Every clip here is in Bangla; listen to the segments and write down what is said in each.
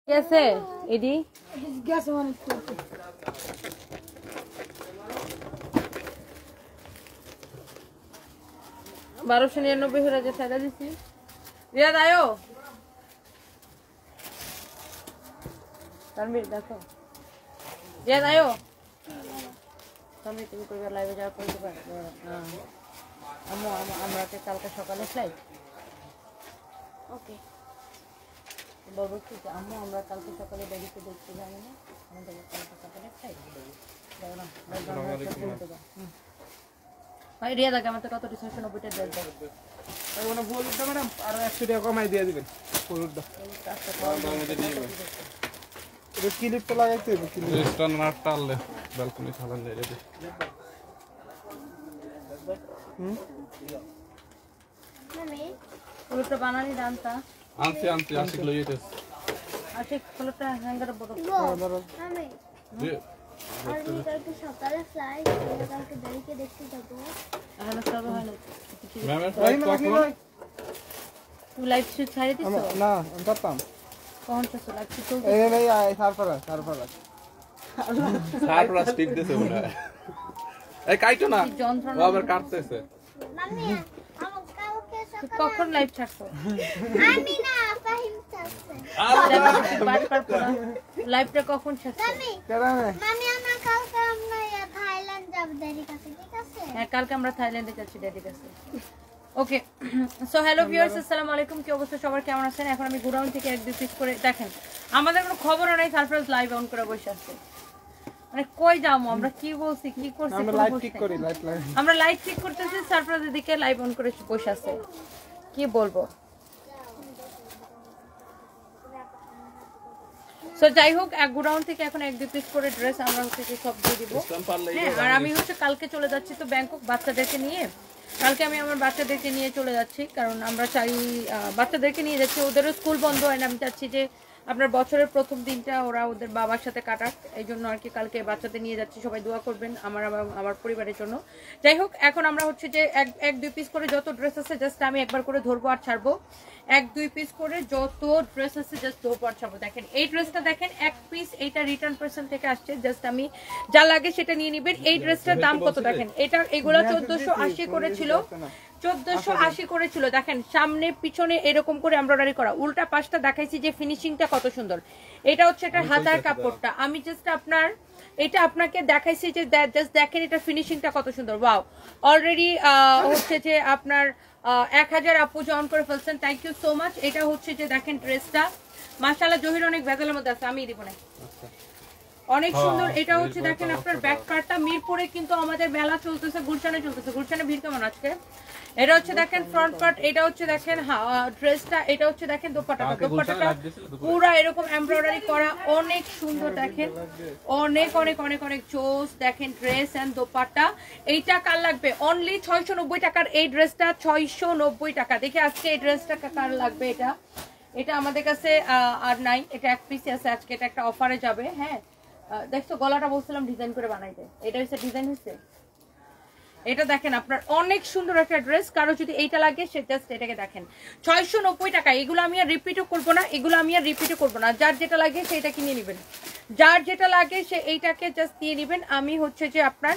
গেছে এডি গেছে অনেক 1299 হয়ে যে টাকা দিছি রিয়াদ আয়ো তানভীর দেখো রিয়াদ আয়ো তানভীর তুমি কইবা লাইভে যাওয়ার পর দিবা আমরা কালকে সকালে ফ্লাইট ওকে বলবো কি আমরা কালকে সকালে বেরিয়ে দেখতে যাবো না আমাদের কালকে সকালে ফ্লাইট দাও না ভাই রিয়াদ আগে আমাদের কত 690 টাকা দেন ভাই ওনা বলুদা ম্যাডাম আর 100 টাকা কমাই দিয়ে দিবেন বলুদা এটা ক্লিপ তো লাগাইতে হবে ক্লিপ স্টোন না টাললে ব্যালকনি খালান যায় রে মামি পুরোটা বানানি দানটা আনছি আশিক লই যেতেছ আশিক পুরোটা হ্যাঙ্গার বড় মামি জি আর কালকে সকালে ফ্লাইট কালকে দেরিকে দেখতে যাব এখন সব হয় না ম্যামের ফ্লাইট কখন তুমি লাইভ শুট ছাড়ে দিছো না আমি করতাম কোন তো লাইভ শুট চলছে এই নেই সারফরা স্টিক দিছে ওটা এই কাইটো না ও আবার কাটতেছে মামি আমার কালকে সকালে কখন লাইভ ছাড়ছো আমি না ফাহিম চাচ্ছে লাইভটা কখন ছাড়ছো মামি আমার কালকে আমরা থাইল্যান্ড যাব দেরি কাছে ঠিক আছে হ্যাঁ কালকে আমরা থাইল্যান্ডে যাচ্ছি ড্যাডি কাছে ওকে সো হ্যালো ভিউয়ার্স আসসালামু আলাইকুম কি অবস্থা সবার কেমন আছেন এখন আমি গোডাউন থেকে এক দুই পিস করে দেখেন আমাদের কোনো খবরও নাই সারপ্রাইজ লাইভ অন করে বসে আছে মানে কই যাবো আমরা কি বলছি কি করছি আমরা লাইভ ঠিক করি আমরা লাইভ ঠিক করতেছি সারপ্রাইজ এদিকে লাইভ অন করে বসে আছে কি বলবো সো যাই হোক এক গোডাউন থেকে এখন এক দুই পিস করে ড্রেস আমরা হচ্ছে সব দিয়ে দিব হ্যাঁ আর আমি হচ্ছে কালকে চলে যাচ্ছি তো ব্যাংকক বাচ্চাদেরকে নিয়ে কালকে আমি আমার বাচ্চাদেরকে নিয়ে চলে যাচ্ছি কারণ আমরা চাই বাচ্চাদেরকে নিয়ে যাচ্ছি ওদেরও স্কুল বন্ধ হয় না আমি চাচ্ছি যে আপনার বছরের প্রথম দিনটা ওরা ওদের বাবার সাথে কাটাক এই জন্য আর কি কালকে বাচ্চাদের নিয়ে যাচ্ছি সবাই দোয়া করবেন আমার পরিবারের জন্য যাই হোক এখন আমরা হচ্ছে যে এক দুই পিস করে যত ড্রেস আছে জাস্ট আমি একবার করে ধরবো আর ছাড়বো এক দুই পিস করে যত ড্রেস আছে জাস্ট ধরবো আর ছাড়বো দেখেন এই ড্রেসটা দেখেন এক পিস এইটা রিটার্ন পার্সন থেকে আসছে জাস্ট আমি যা লাগে সেটা নিয়ে নিবেন এই ড্রেসটার দাম কত দেখেন এগুলা 1480 করেছিল 1480 করেছিল দেখেন সামনে পিছনে এরকম করে এমব্রয়ডারি করা উল্টা পাশটা দেখাইছি যে ফিনিশিংটা কত সুন্দর এটা হচ্ছে এটা হাতার কাপড়টা আমি জাস্ট এটা আপনাকে দেখাইছি যে জাস্ট দেখেন এটা ফিনিশিংটা কত সুন্দর ওয়াও অলরেডি হচ্ছে যে আপনার 1000 আপু জয়েন করে ফেলছেন থ্যাংক ইউ সো মাচ এটা হচ্ছে যে দেখেন ড্রেসটা মাশাআল্লাহ জহির অনেক ভেজালের মধ্যে আছে আমি দিব না অনেক সুন্দর এটা হচ্ছে দেখেন আপনার ব্যাক পার্টটা মিরপুরে কিন্তু আমাদের মেলা চলতেছে গুলশানে ভিড় কেমন আজকে এটা হচ্ছে দেখেন ফ্রন্ট পার্ট এটা হচ্ছে দেখেন ড্রেসটা এটা হচ্ছে দেখেন দোপাট্টাটা পুরো এরকম এমব্রয়ডারি করা অনেক সুন্দর দেখেন অনেক অনেক অনেক অনেক চোস দেখেন ড্রেস এন্ড দোপাট্টা এইটা কার লাগবে অনলি 690 টাকার এই ড্রেসটা 690 টাকা দেখে আজকে এই ড্রেসটা কার লাগবে এটা আমাদের কাছে আর নাই এটা এক পিসে আছে আজকে এটা একটা অফারে যাবে হ্যাঁ দেখছো গলাটা বলছিলাম ডিজাইন করে বানাইতে এটা হচ্ছে ডিজাইন হচ্ছে এটা দেখেন আপনার অনেক সুন্দর একটা ড্রেস কারো যদি এইটা লাগে সে জাস্ট এটাকে দেখেন 690 টাকা এগুলো আমি আর রিপিটও করবো না যার যেটা লাগে সেটা কিনে নেবেন যার যেটা লাগে সে এইটাকে জাস্ট দিয়ে নেবেন আমি হচ্ছে যে আপনার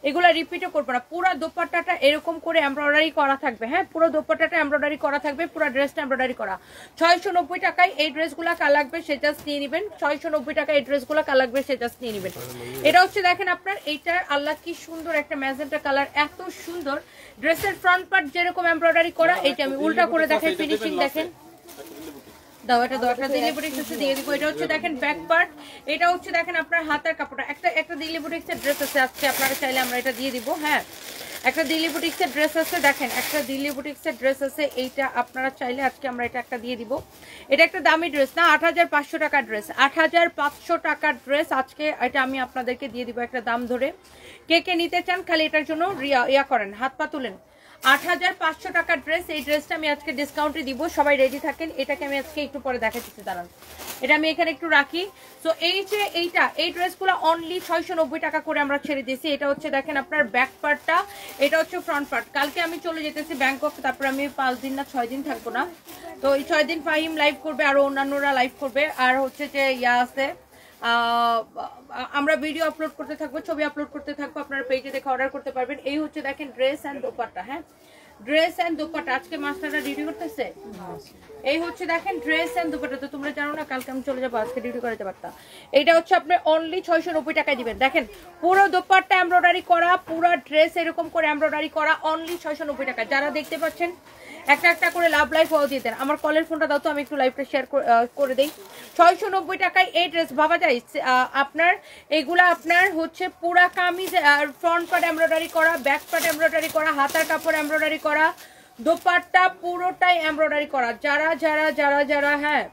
এগুলা রিপিটও করবো না পুরো দোপাট্টাটা এরকম করে এমব্রয়ডারি করা থাকবে হ্যাঁ পুরো দোপাট্টাটা এমব্রয়ডারি করা থাকবে পুরো ড্রেসটা এমব্রয়ডারি করা 690 টাকায় এই ড্রেসগুলো কার লাগবে সে জাস্ট নিয়ে নেবেন 690 টাকায় এই ড্রেসগুলো কার লাগবে সে জাস্ট নিয়ে নেবেন এটা হচ্ছে দেখেন আপনার এইটার আল্লাহ কি সুন্দর একটা ম্যাজেন্টা কালার এত সুন্দর ড্রেসের ফ্রন্ট পার্ট যেরকম এমব্রয়ডারি করা এইটা আমি উল্টা করে দেখাই ফিনিশিং দেখেন দাও এটা দিলি বুটিক্স দিয়ে দিব এটা হচ্ছে দেখেন ব্যাক পার্ট এটা হচ্ছে দেখেন আপনার হাতের কাপড়টা একটা দিলি বুটিক্সের ড্রেস আছে আজকে আপনারা চাইলে আমরা এটা দিয়ে দিব হ্যাঁ একটা দিলি বুটিক্সের ড্রেস আছে দেখেন একটা দিলি বুটিক্সের ড্রেস আছে এইটা আপনারা চাইলে আজকে আমরা এটা একটা দিয়ে দিব এটা একটা দামি ড্রেস না 8500 টাকার ড্রেস 8500 টাকার ড্রেস আজকে এটা আমি আপনাদেরকে দিয়ে দিব একটা দাম ধরে কে নিতে চান খালি এটার জন্য ইয়া করেন হাত পা তুলেন 8500 টাকার ড্রেস। এই ড্রেসটা আমি আজকে ডিসকাউন্টে দিব, সবাই রেডি থাকেন। এটাকে আমি আজকে একটু পরে দেখাচ্ছি, দাঁড়ান এটা আমি এখানে একটু রাখি। সো এই যে এই ড্রেসগুলো অনলি 690 টাকা করে আমরা ছেড়ে দিয়েছি। এটা হচ্ছে দেখেন আপনার ব্যাক পার্টটা, এটা হচ্ছে ফ্রন্ট পার্ট। কালকে আমি চলে যেতেছি ব্যাংকক, তারপর আমি 5 দিন না 6 দিন থাকবো না। তো এই 6 দিন ফাহিম লাইভ করবে, আর অন্যান্যরা লাইভ করবে। আর হচ্ছে যে আছে আমরা ভিডিও আপলোড করতে থাকবো, ছবি আপলোড করতে থাকবো, আপনারা পেজে দেখে অর্ডার করতে পারবেন। এই হচ্ছে দেখেন ড্রেস অ্যান্ড দোপাট্টা। হ্যাঁ, ড্রেস অ্যান্ড দোপাট্টা আজকে মাস্টাররা ডিউটি করতেছে। এই হচ্ছে দেখেন ড্রেস অ্যান্ড দোপাট্টা। তো তোমরা জানো না কালকে আমি চলে যাবো, আজকে ডিউটি করাতে পারতাম। এটা হচ্ছে আপনি অনলি 690 টাকায় দিবেন। দেখেন পুরো দোপাট্টা এমব্রয়ডারি করা, পুরো ড্রেস এরকম করে এমব্রয়ডারি করা, অনলি 690 টাকা। যারা দেখতে পাচ্ছেন একটা একটা করে লাভ লাইভ হওয়া দিয়ে দেন। আমার কলের ফোনটা দাও তো, আমি একটু লাইভটা শেয়ার করে দেই। 690 টাকায় এই ড্রেস ভাবা যায়। আপনার এগুলা আপনার হচ্ছে পুরা কামিজ আর ফ্রন্ট পার্ট এমব্রয়ডারি করা, ব্যাক পার্ট এমব্রয়ডারি করা, হাতার কাপড় এমব্রয়ডারি করা, দোপাট্টা পুরোটাই এমব্রয়ডারি করা। যারা যারা যারা যারা হ্যাঁ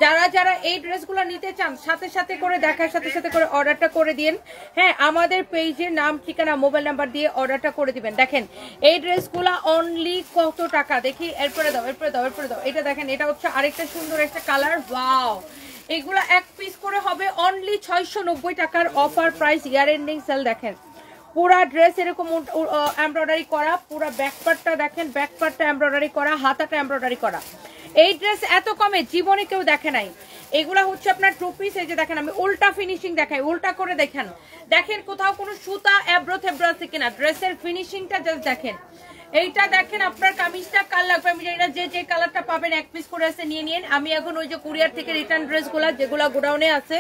যারা যারা এই ড্রেসগুলো নিতে চান সাথে সাথে করে দেখার সাথে সাথে করে অর্ডারটা করে দিন। হ্যাঁ, আমাদের পেজের নাম ঠিকানা মোবাইল নাম্বার দিয়ে অর্ডারটা করে দিবেন। দেখেন এই ড্রেসগুলো অনলি কত টাকা দেখি, এরপরে দাও এরপরে দাও এরপরে দাও। এটা দেখেন, এটা হচ্ছে আরেকটা সুন্দর একটা কালার। ওয়াও, এগুলো এক পিস করে হবে অনলি 690 টাকার offer price, year ending sell. দেখেন পুরা ড্রেস এরকম এমব্রয়ডারি করা, পুরা ব্যাক পার্টটা দেখেন, ব্যাক পার্টটা এমব্রয়ডারি করা, হাতাটা এমব্রয়ডারি করা। এই ড্রেস এত কমে জীবনে কেউ দেখে নাই। এগুলা হচ্ছে আপনার টু পিস। এই যে দেখেন আমি উল্টা ফিনিশিং দেখাই, উল্টা করে দেখেন, দেখেন কোথাও কোনো সুতা এব্রো থেব্রো আছে কিনা। ড্রেসের ফিনিশিংটা জাস্ট দেখেন। এইটা দেখেন আপনার কামিজটা কাল লাগবে আমি জানি না, যে যে কালারটা পাবেন এক পিস করে আছে নিয়ে নিন। আমি এখন ওই যে কুরিয়ার থেকে রিটার্ন ড্রেসগুলো যেগুলো গোডাউনে আছে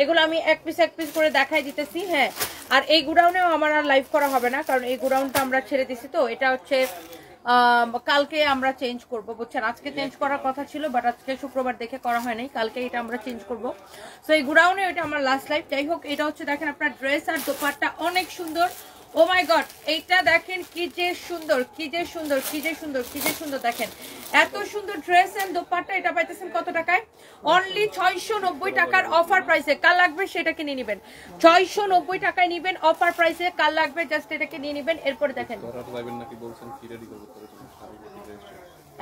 এগুলো আমি এক পিস করে দেখাই দিতেছি। হ্যাঁ, আর এই গোডাউনেও আমার আর লাইভ করা হবে না, কারণ এই গোডাউনটা আমরা ছেড়ে দিছি। তো এটা হচ্ছে কালকে আমরা চেঞ্জ করব, বুঝছেন। আজকে চেঞ্জ করার কথা ছিল, বাট আজকে শুক্রবার দেখে করা হয় নাই, কালকে এটা আমরা চেঞ্জ করব। সো এই গোডাউনে এটা আমার লাস্ট লাইভ। যাই হোক, এটা হচ্ছে দেখেন আপনার ড্রেস আর দোপাট্টা অনেক সুন্দর। ও মাই গড, এইটা দেখেন কি যে সুন্দর, কি যে সুন্দর, কি যে সুন্দর, কি যে সুন্দর। দেখেন এত সুন্দর ড্রেস এন্ড দোপাট্টা। এটা পাইতেছেন কত টাকায়? অনলি 690 টাকার অফার প্রাইসে। কাল লাগবে সেটাকে নিয়ে নেবেন, 690 টাকায় নিবেন অফার প্রাইসে। কাল লাগবে জাস্ট এটাকে নিয়ে নেবেন। এরপরে দেখেন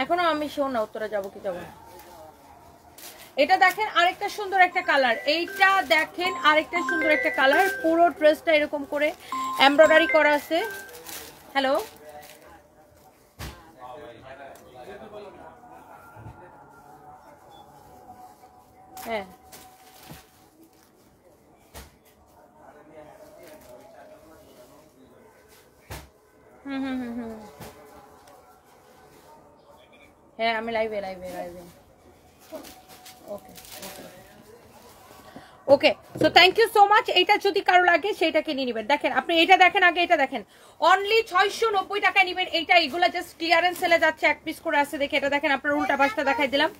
এখনো আমি শোন না উত্তরে যাবো কি যাবো না। এটা দেখেন আরেকটা সুন্দর একটা কালার, এইটা দেখেন আরেকটা সুন্দর একটা কালার। পুরো ড্রেসটা এরকম করে এমব্রয়ডারি করা আছে। হ্যালো, হ্যাঁ হ্যাঁ আমি লাইভে okay okay. So thank you so much. এটা যদি কারো লাগে সেটাকে নিয়ে নেবেন। দেখেন আপনি এটা দেখেন, আগে এটা দেখেন, অনলি 690 টাকায় নেবেন এইটা। এগুলা জাস্ট ক্লিয়ারেন্স সেলে যাচ্ছে, এক পিস করে আছে। দেখে এটা দেখেন, আপনার উল্টা পাশটা দেখাই দিলাম।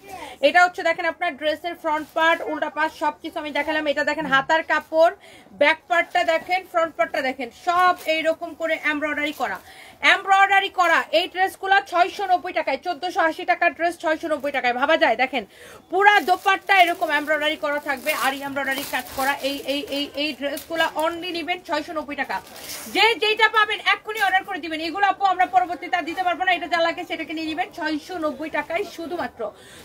এটা হচ্ছে দেখেন আপনার ড্রেসের ফ্রন্ট পার্ট, উল্টা পাশ সবকিছু আমি দেখালাম। এটা দেখেন হাতার কাপড়, ব্যাক পার্টটা দেখেন, ফ্রন্ট পার্টটা দেখেন, সব এইরকম করে এমব্রয়ডারি করা। এই ড্রেসগুলো 690 টাকায়, 1480 টাকার ড্রেস 690 টাকায়। ভাবা যায়। দেখেন পুরা দোপাট্টা এরকম এমব্রয়ডারি করা থাকবে, আর এমব্রয়ডারি কাজ করা। এই ড্রেসগুলো অনলি নেবেন 690 টাকা। যে যেটা পাবেন এক্ষুনি অর্ডার করে দিবেন। এগুলো আপু আমরা পরবর্তীতে আর দিতে পারবো না, এটা যা লাগে সেটাকে নিয়ে নেবেন 690 টাকায় শুধুমাত্র,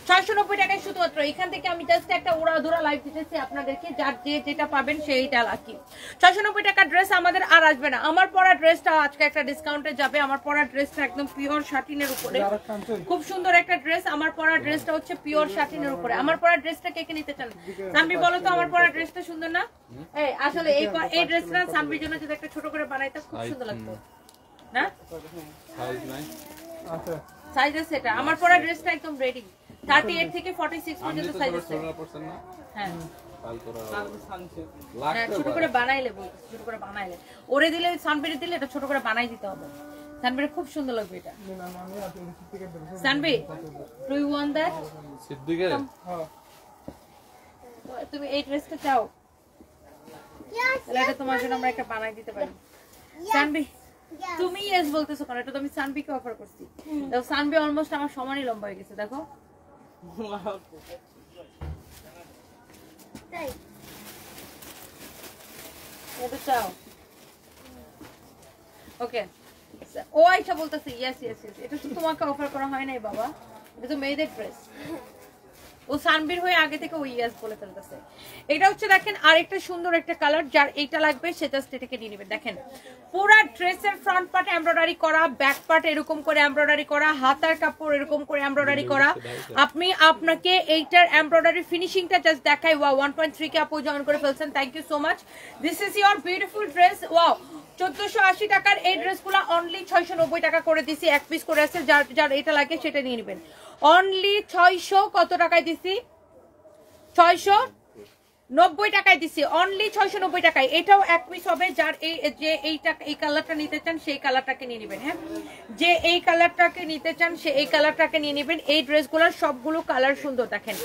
690 টাকায় শুধুমাত্র। এখান থেকে আমি জাস্ট একটা উড়াধুরা লাইভ দিতেছি আপনাদেরকে, যার যে যেটা পাবেন সেইটা লাকি। 690 টাকার ড্রেস আমাদের আর আসবে না। আমার পরা ড্রেসটা আজকে একটা ডিসকাউন্টে যাবে। আমার পরা ড্রেসটা একদম পিওর শাটিনের উপরে, খুব সুন্দর একটা ড্রেস। আমার পরা ড্রেসটা হচ্ছে পিওর শাটিনের উপরে। আমার পরা ড্রেসটা কে কে নিতে চান? সানবি বলো তো, আমার পরা ড্রেসটা সুন্দর না? এই আসলে এই ড্রেসটা সানবির জন্য যদি একটা ছোট করে বানাইতাম খুব সুন্দর লাগতো না? সাইজ আছে এটা। আমার পরা ড্রেসটা একদম রেডি, 38 থেকে 46 পর্যন্ত সাইজ আছে। হ্যাঁ ছোট করে বানাইলে, ছোট করে বানাইলে ওরে দিলে, সানবিরে দিলে এটা ছোট করে বানাই দিতে হবে। সানবিরে খুব সুন্দর লাগবে এটা। সানবি, ডু ইউ ওয়ান্ট দ্যাট? সিদ্দিকে তুমি এই ড্রেসটা চাও? তাহলে এটা তোমার জন্য আমরা একটা বানাই দিতে পারি। সানবি তুমি ইয়েস বলতেছো কারণ এটা তো আমি সানবিকে অফার করছি। দেখো সানবি অলমোস্ট আমার সমানই লম্বা হয়ে গেছে। দেখো এটা চাও? ওকে, ও আইসা বলতেছে ইয়েস ইয়েস ইয়েস, এটা তো তোমাকে অফার করা হয় নাই বাবা, এটা তো মেয়েদের ড্রেস। ও সানবীর হয়ে আগে থেকে ও ইয়েস বলে ফেলতেছে। এটা হচ্ছে দেখেন আরেকটা সুন্দর একটা কালার, যার এইটা লাগবে সে জাস্ট এটাকে নিয়ে নেবেন। দেখেন পুরা ড্রেসের ফ্রন্ট পার্ট এমব্রয়ডারি করা, ব্যাক পার্ট এরকম করে এমব্রয়ডারি করা, হাতার কাপড় এরকম করে এমব্রয়ডারি করা। আপনাকে এইটার এমব্রয়ডারি ফিনিশিংটা জাস্ট দেখাই। ওয়াও 1.3 কে আপু জয়েন করে ফেলছেন, thank you so much. This is your beautiful dress. Wow 1480 টাকার এই ড্রেসগুলো অনলি 690 টাকা করে দিছি, এক পিস করে আছে, যার যার এটা লাগে সেটা নিয়ে নেবেন। অনলি 600 কত টাকায় দিছি? 690 টাকায় দিছি, অনলি 690 টাকায়। এটাও এক পিস হবে, যার এই কালারটা নিতে চান সেই কালারটাকে নিয়ে নেবেন। হ্যাঁ, যে এই কালারটাকে নিতে চান সে এই কালারটাকে নিয়ে নেবেন। এই ড্রেসগুলোর সবগুলো কালার সুন্দর। দেখেন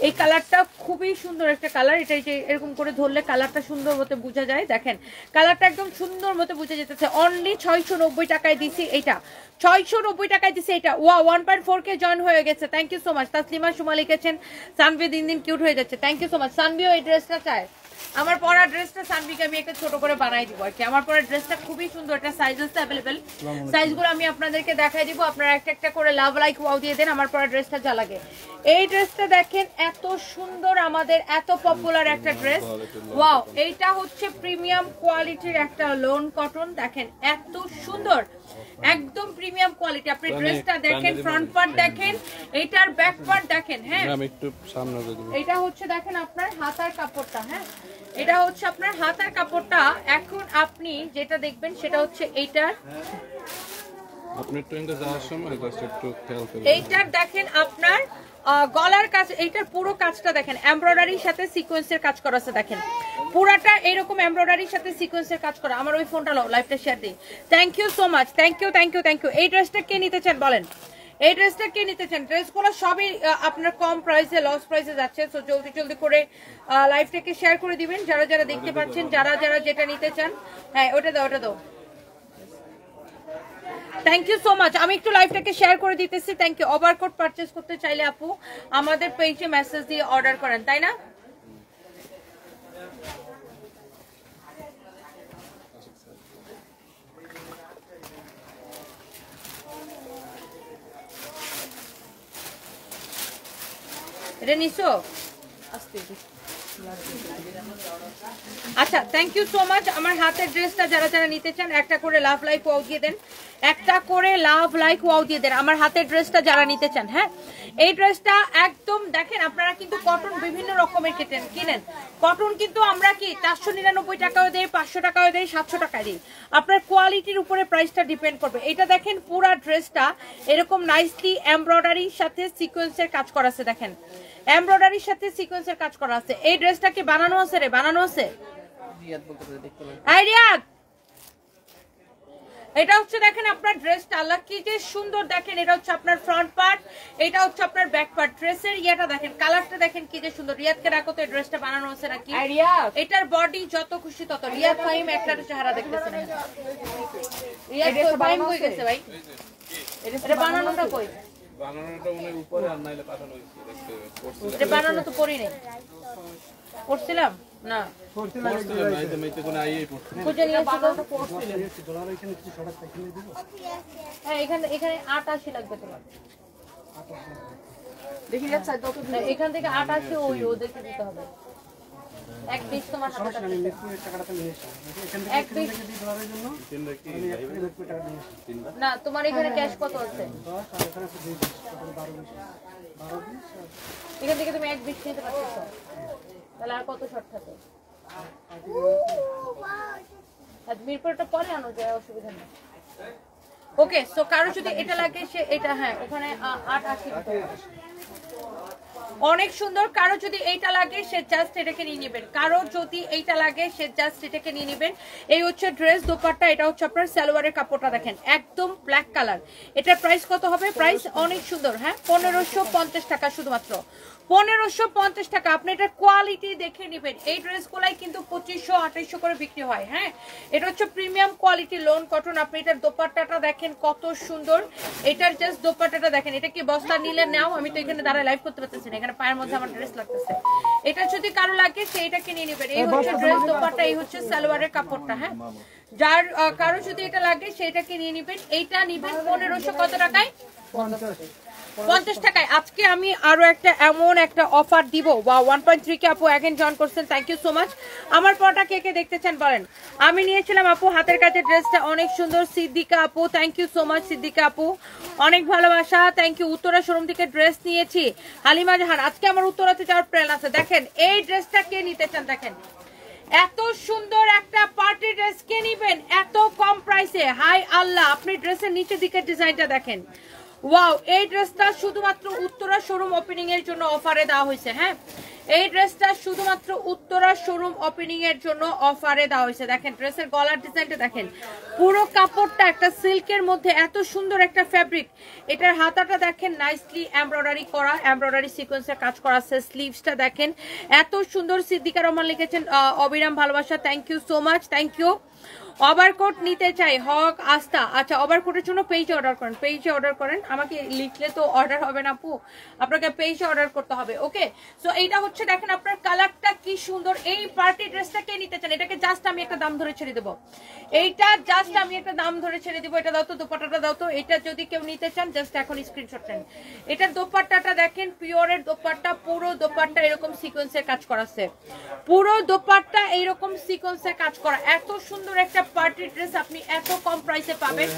এই কালারটা খুবই সুন্দর একটা কালার, এটা যে এরকম করে ধরলে কালারটা সুন্দর মতো বোঝা যায়। দেখেন কালারটা একদম সুন্দর মতো বোঝা যেতেছে। অনলি 690 টাকায় দিছি এইটা, 690 টাকায় দিছি এটা। ওয়া 1.4 কে জয়েন হয়ে গেছে, thank you so much. Taslima Suma লিখেছেন সানভি দিন দিন কিউট হয়ে যাচ্ছে, থ্যাংক ইউ সো মাচ। সানভিও এই ড্রেসটা চায়, আমার পরা ড্রেসটা সানভিকে আমি একটা ছোট করে বানাই দিব আর কি। আমার পরা ড্রেসটা খুবই সুন্দর, একটা সাইজ আছে অ্যাভেলেবেল, সাইজগুলো আমি আপনাদেরকে দেখাই দিব। আপনারা একটা একটা করে লাভ লাইক ওয়াও দিয়ে দেন আমার পরা ড্রেসটা যা লাগে। এই ড্রেসটা দেখেন এত সুন্দর, আমাদের এত পপুলার একটা ড্রেস। ওয়াও এইটা হচ্ছে প্রিমিয়াম কোয়ালিটির একটা লোন কটন, দেখেন এত সুন্দর, একদম প্রিমিয়াম কোয়ালিটি। আপনি ড্রেসটা দেখেন, ফ্রন্ট পার্ট দেখেন, এইটার ব্যাক পার্ট দেখেন। হ্যাঁ আমি একটু সামনে দেব। এটা হচ্ছে দেখেন আপনার হাতার কাপড়টা। হ্যাঁ এটা হচ্ছে আপনার হাতার কাপড়টা। এখন আপনি যেটা দেখবেন সেটা হচ্ছে এইটার, আপনি ট্রেন্ডে যাওয়ার সময় জাস্ট একটু খেয়াল করুন। এইটার দেখেন আপনার গলার কাজ, এইটার পুরো কাজটা দেখেন এমব্রয়ডারির সাথে সিকোয়েন্সের কাজ করা আছে। দেখেন পুরাটা এরকম এমব্রয়ডারির সাথে সিকোয়েন্সের কাজ করা। আমার ওই ফোনটা লাও, লাইভটা শেয়ার দিই। Thank you so much, thank you thank you thank you. এই ড্রেসটা কে নিতে চান বলেন? এই ড্রেসটা কে নিতে চান? ড্রেসগুলো সবই আপনার কম প্রাইসে, লস প্রাইসে যাচ্ছে। সো জলদি জলদি করে লাইভটাকে শেয়ার করে দিবেন, যারা যারা দেখতে পাচ্ছেন, যারা যারা যেটা নিতে চান। হ্যাঁ ওটা দাও, ওটা দাও। Thank you so much. আমি একটু লাইভটাকে শেয়ার করে দিতেছি, থ্যাংক ইউ। ওভারকোট পারচেজ করতে চাইলে আপু আমাদের পেজে মেসেজ দিয়ে অর্ডার করেন, তাই না? এটা নিছো? আচ্ছা থ্যাংক ইউ সো মাচ। আমার হাতের ড্রেসটা যারা যারা নিতে চান একটা করে লাভ লাইক ওয়াও দিয়ে দেন, একটা করে লাভ লাইক ওয়াও দিয়ে দেন আমার হাতের ড্রেসটা যারা নিতে চান। হ্যাঁ এই ড্রেসটা একদম দেখেন, আপনারা কিন্তু কটন বিভিন্ন রকমের কিনেন। কটন কিন্তু আমরা কি 499 টাকাও দেই, 500 টাকাও দেই, 700 টাকা দিই। আপনার কোয়ালিটির উপরে প্রাইসটা ডিপেন্ড করবে। এটা দেখেন পুরা ড্রেসটা এরকম নাইসলি এমব্রয়ডারির সাথে সিকোয়েন্সের কাজ করা আছে। দেখেন এমব্রয়ডারির সাথে সিকোয়েন্সের কাজ করা আছে। এই ড্রেসটা কি বানানো আছে রে? বানানো আছে রিয়াদ। এটা হচ্ছে দেখেন আপনার ড্রেসটা, আল্লাহ কি যে সুন্দর দেখেন। এটা হচ্ছে আপনার ফ্রন্ট পার্ট, এটা হচ্ছে আপনার ব্যাক পার্ট। ড্রেসের ইয়াটা দেখেন, কালারটা দেখেন কি যে সুন্দর। রিয়াদকে রাখো তো, এই ড্রেসটা বানানো আছে নাকি? এটার বডি যত খুশি তত। রিয়াদ ফাহিম একটা চেহারা দেখতেছেন। রিয়াদ ফাহিম কই গেছে ভাই? এটা বানানোটা কই? বানানোটা মনে উপরে আর নাইলে পাঠানো হইছে দেখতে পড়ছি। এটা বানানো তো পড়ি নাই, পড়ছিলাম না, পড়ছিলাম না, এই মেইতে কোন আইই পড়ছি। খুঁজে নিয়ে আসো তো, পড়ছিলাম। হ্যাঁ এখানে এখানে 88 লাগবে তোমার। দেখি এক সাইড দাও তো, এখান থেকে 88 ওই ওদেরকে দিতে হবে। 120 তোমার হাতে টাকা নিয়ে টাকাটা নিয়ে এসো। 120 থেকে দিয়ে দেওয়ার জন্য তিনটা কি টাকা নিয়ে এসো না। তোমার এখানে ক্যাশ কত আছে? 10 আর এখানে আছে 20, টোটাল 12 এখান থেকে তুমি 120 নিতে পারছো, তাহলে আর কত শর্ট থাকে? আর মিরপুরটা পরে আনো যায়, অসুবিধা নেই। ওকে সো কারো যদি এটা লাগে সে এটা, হ্যাঁ ওখানে 88 দিতে হবে। অনেক সুন্দর। কারো যদি এইটা লাগে সে জাস্ট এটাকে নিয়ে নেবেন, কারো যদি এইটা লাগে সে জাস্ট এটাকে নিয়ে নেবেন। এই হচ্ছে ড্রেস, দোপাট্টা। এটা হচ্ছে আপনার সালোয়ারের কাপড়টা দেখেন একদম ব্ল্যাক কালার। এটার প্রাইস কত হবে? প্রাইস অনেক সুন্দর। হ্যাঁ 1550 টাকা শুধুমাত্র, 1550 টাকা। আপনি এটা কোয়ালিটি দেখে নেবেন। এই ড্রেসগুলাই কিন্তু 2500-2800 করে বিক্রি হয়। হ্যাঁ, এটা হচ্ছে প্রিমিয়াম কোয়ালিটি লোন কটন। আপনি এটার দোপাট্টাটা দেখেন কত সুন্দর। এটার জাস্ট দোপাট্টাটা দেখেন। এটা কি বস্তা নিলে নাও, আমি তো এখানে দাঁড়ায় লাইভ করতে পারতেছি না, এখানে পায়ের মধ্যে আমার ড্রেস লাগতেছে। এটা যদি কারো লাগে সেইটাকে নিয়ে নেবেন। এই হচ্ছে ড্রেস দোপাট্টা, এই হচ্ছে সালোয়ারের কাপড়টা। হ্যাঁ, যার কারো যদি এটা লাগে সেইটাকে নিয়ে নেবেন। এইটা নিবেন 1500 কত টাকায়? 50 টাকায়। আজকে আমি আরো একটা এমন একটা অফার দিব। বা 1.3 কে আপু এগেন জয়েন করছেন, থ্যাংক ইউ সো মাচ। আমার পরটা কে কে দেখতে চান বলেন। আমি নিয়েছিলাম আপু হাতের কাছে ড্রেসটা অনেক সুন্দর, সিদ্দিকা আপু thank you so much. Siddika আপু অনেক ভালোবাসা, থ্যাংক ইউ। উত্তরা শোরুম থেকে ড্রেস নিয়েছি, হালিমা জাহান। আজকে আমার উত্তরাতে যাওয়ার প্ল্যান আছে। দেখেন এই ড্রেসটা কে নিতে চান, দেখেন এত সুন্দর একটা পার্টি ড্রেস কে নিবেন এত কম প্রাইসে। হাই আল্লাহ, আপনি ড্রেসের নিচের দিকের ডিজাইনটা দেখেন, ওয়াও। এই ড্রেসটা শুধুমাত্র উত্তরা শোরুম ওপেনিং এর জন্য অফারে দেওয়া হয়েছে। হ্যাঁ, এই ড্রেসটা শুধুমাত্র উত্তরা শোরুম ওপেনিং এর জন্য অফারে দেওয়া হয়েছে। দেখেন ড্রেসের গলার ডিজাইনটা দেখেন, পুরো কাপড়টা একটা সিল্কের মধ্যে এত সুন্দর একটা ফ্যাব্রিক। এটার হাতাটা দেখেন নাইসলি এমব্রয়ডারি করা, এমব্রয়ডারি সিকোয়েন্সের কাজ করা আছে। স্লিভসটা দেখেন এত সুন্দর। সিদ্দিকা রহমান লিখেছেন অবিরাম ভালোবাসা, thank you so much, thank you. Overcoat নিতে চাই হক আস্থা। আচ্ছা, ওভারকোটের জন্য পেজে অর্ডার করেন, পেজে অর্ডার করেন। আমাকে লিখলে তো অর্ডার হবে না আপু, আপনাকে পেজে অর্ডার করতে হবে। ওকে, সো এইটা হচ্ছে দেখেন আপনার কালারটা কি সুন্দর। এই পার্টি ড্রেসটা কে নিতে চান? এটাকে জাস্ট আমি একটা দাম ধরে ছেড়ে দেবো। এইটা জাস্ট আমি একটা দাম ধরে ছেড়ে দিব। এটা দাও তো, দোপাট্টাটা দাও তো। এটা যদি কেউ নিতে চান জাস্ট এখন স্ক্রিনশট নেন। এটার দোপাট্টাটা দেখেন, পিওরের দোপাট্টা, পুরো দোপাট্টা এরকম সিকোয়েন্সের কাজ করা আছে, পুরো দোপাট্টা এইরকম সিকোয়েন্সের কাজ করা। এত সুন্দর একটা পার্টি ড্রেস আপনি এত কম প্রাইসে পাবেন।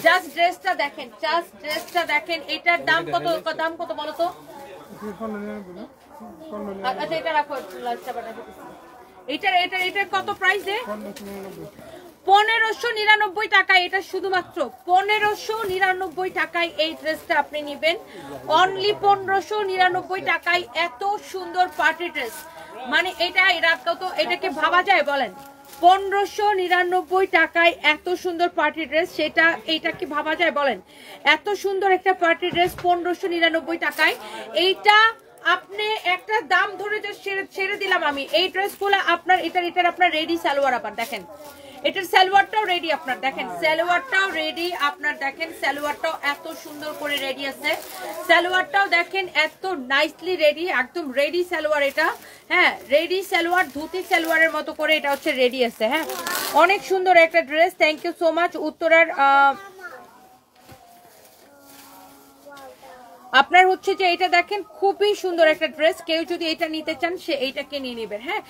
জাস্ট ড্রেসটা দেখেন, জাস্ট ড্রেসটা দেখেন। এটার দাম কত, দাম কত বলো তো? আচ্ছা এটা রাখো, লাস্টটা বানাতে দিচ্ছি। এটার কত প্রাইসে? 1599 টাকায়। এটা শুধুমাত্র 1599 টাকায় এই ড্রেসটা আপনি নেবেন। অনলি 1599 টাকায় এত সুন্দর পার্টি ড্রেস। মানে এটা রাত কত, এটাকে ভাবা যায় বলেন? 1599 টাকায় এত সুন্দর পার্টি ড্রেস, সেটা এইটা কি ভাবা যায় বলেন? এত সুন্দর একটা পার্টি ড্রেস 1599 টাকায়। এইটা আপনি একটা দাম ধরে যে ছেড়ে দিলাম আমি। এই ড্রেসগুলো আপনার এটার আপনার রেডি সালোয়ার আবার দেখেন, এটার সালোয়ারটাও রেডি আপনার দেখেন, সালোয়ারটাও রেডি আপনার দেখেন, সালোয়ারটাও এত সুন্দর করে রেডি আছে। সালোয়ারটাও দেখেন এত নাইসলি রেডি, একদম রেডি সালোয়ার এটা। হ্যাঁ, রেডি সালোয়ার, ধুতি সালোয়ারের মতো করে এটা হচ্ছে রেডি আছে। হ্যাঁ, অনেক সুন্দর একটা dress, thank you so much. উত্তরার আপনার হচ্ছে যে এটা দেখেন খুবই সুন্দর একটা ড্রেস। কেউ যদি এটা নিতে চান সে এইটাকে নিয়ে নেবেন। হ্যাঁ,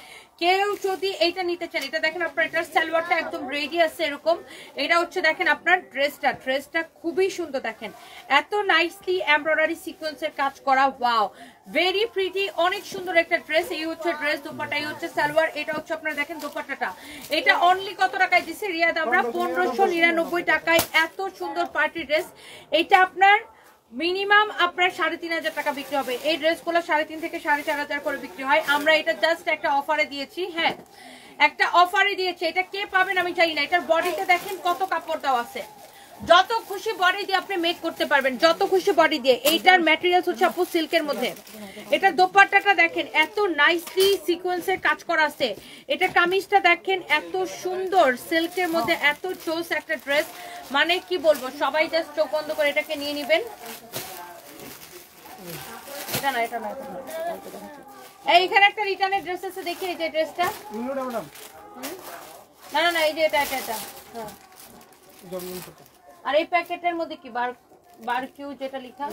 কেউ যদি এইটা নিতে চান, এটা দেখেন আপনার এটার সালোয়ারটা একদম রেডি আছে এরকম। এটা হচ্ছে দেখেন আপনার ড্রেসটা খুবই সুন্দর দেখেন, এত নাইসলি এমব্রয়ডারি সিকোয়েন্সের কাজ করা, ওয়াও ভেরি প্রিটি, অনেক সুন্দর একটা ড্রেস। এই হচ্ছে ড্রেস, দোপাট্টা এই হচ্ছে সালোয়ার, এটা হচ্ছে আপনার দেখেন দোপাট্টাটা। এটা অনলি কত টাকায় দিচ্ছে রিয়াদ আমরা? 1599 টাকায় এত সুন্দর পার্টি ড্রেস। এটা আপনার মিনিমাম আপনার 3500 টাকা বিক্রি হবে। এই ড্রেসগুলো 3500 থেকে 4500 করে বিক্রি হয়। আমরা এটা জাস্ট একটা অফারে দিয়েছি। হ্যাঁ, একটা অফারে দিয়েছি। এটা কে পাবেন আমি জানি না। এটার বডিতে দেখেন কত কাপড় দেওয়া আছে, যত খুশি বডি দিয়ে আপনি মেক করতে পারবেন, যত খুশি বডি দিয়ে। এইটার ম্যাটেরিয়ালস হচ্ছে আপু সিল্কের মধ্যে। এটা দোপাট্টাটা দেখেন এত নাইসলি সিকোয়েন্সের কাজ করা আছে। এটা কামিজটা দেখেন এত সুন্দর সিল্কের মধ্যে, এত চোস একটা ড্রেস, মানে কি বলবো, সবাই জাস্ট চোখ বন্ধ করে এটাকে নিয়ে নেবেন। এটা না, এটা না, এইখানে একটা রিটার্নের ড্রেস আছে, দেখি এই যে ড্রেসটা। না না না, এই যে এটা হ্যাঁ। আর এই প্যাকেটের মধ্যে কি বারকিউ যেটা লেখা,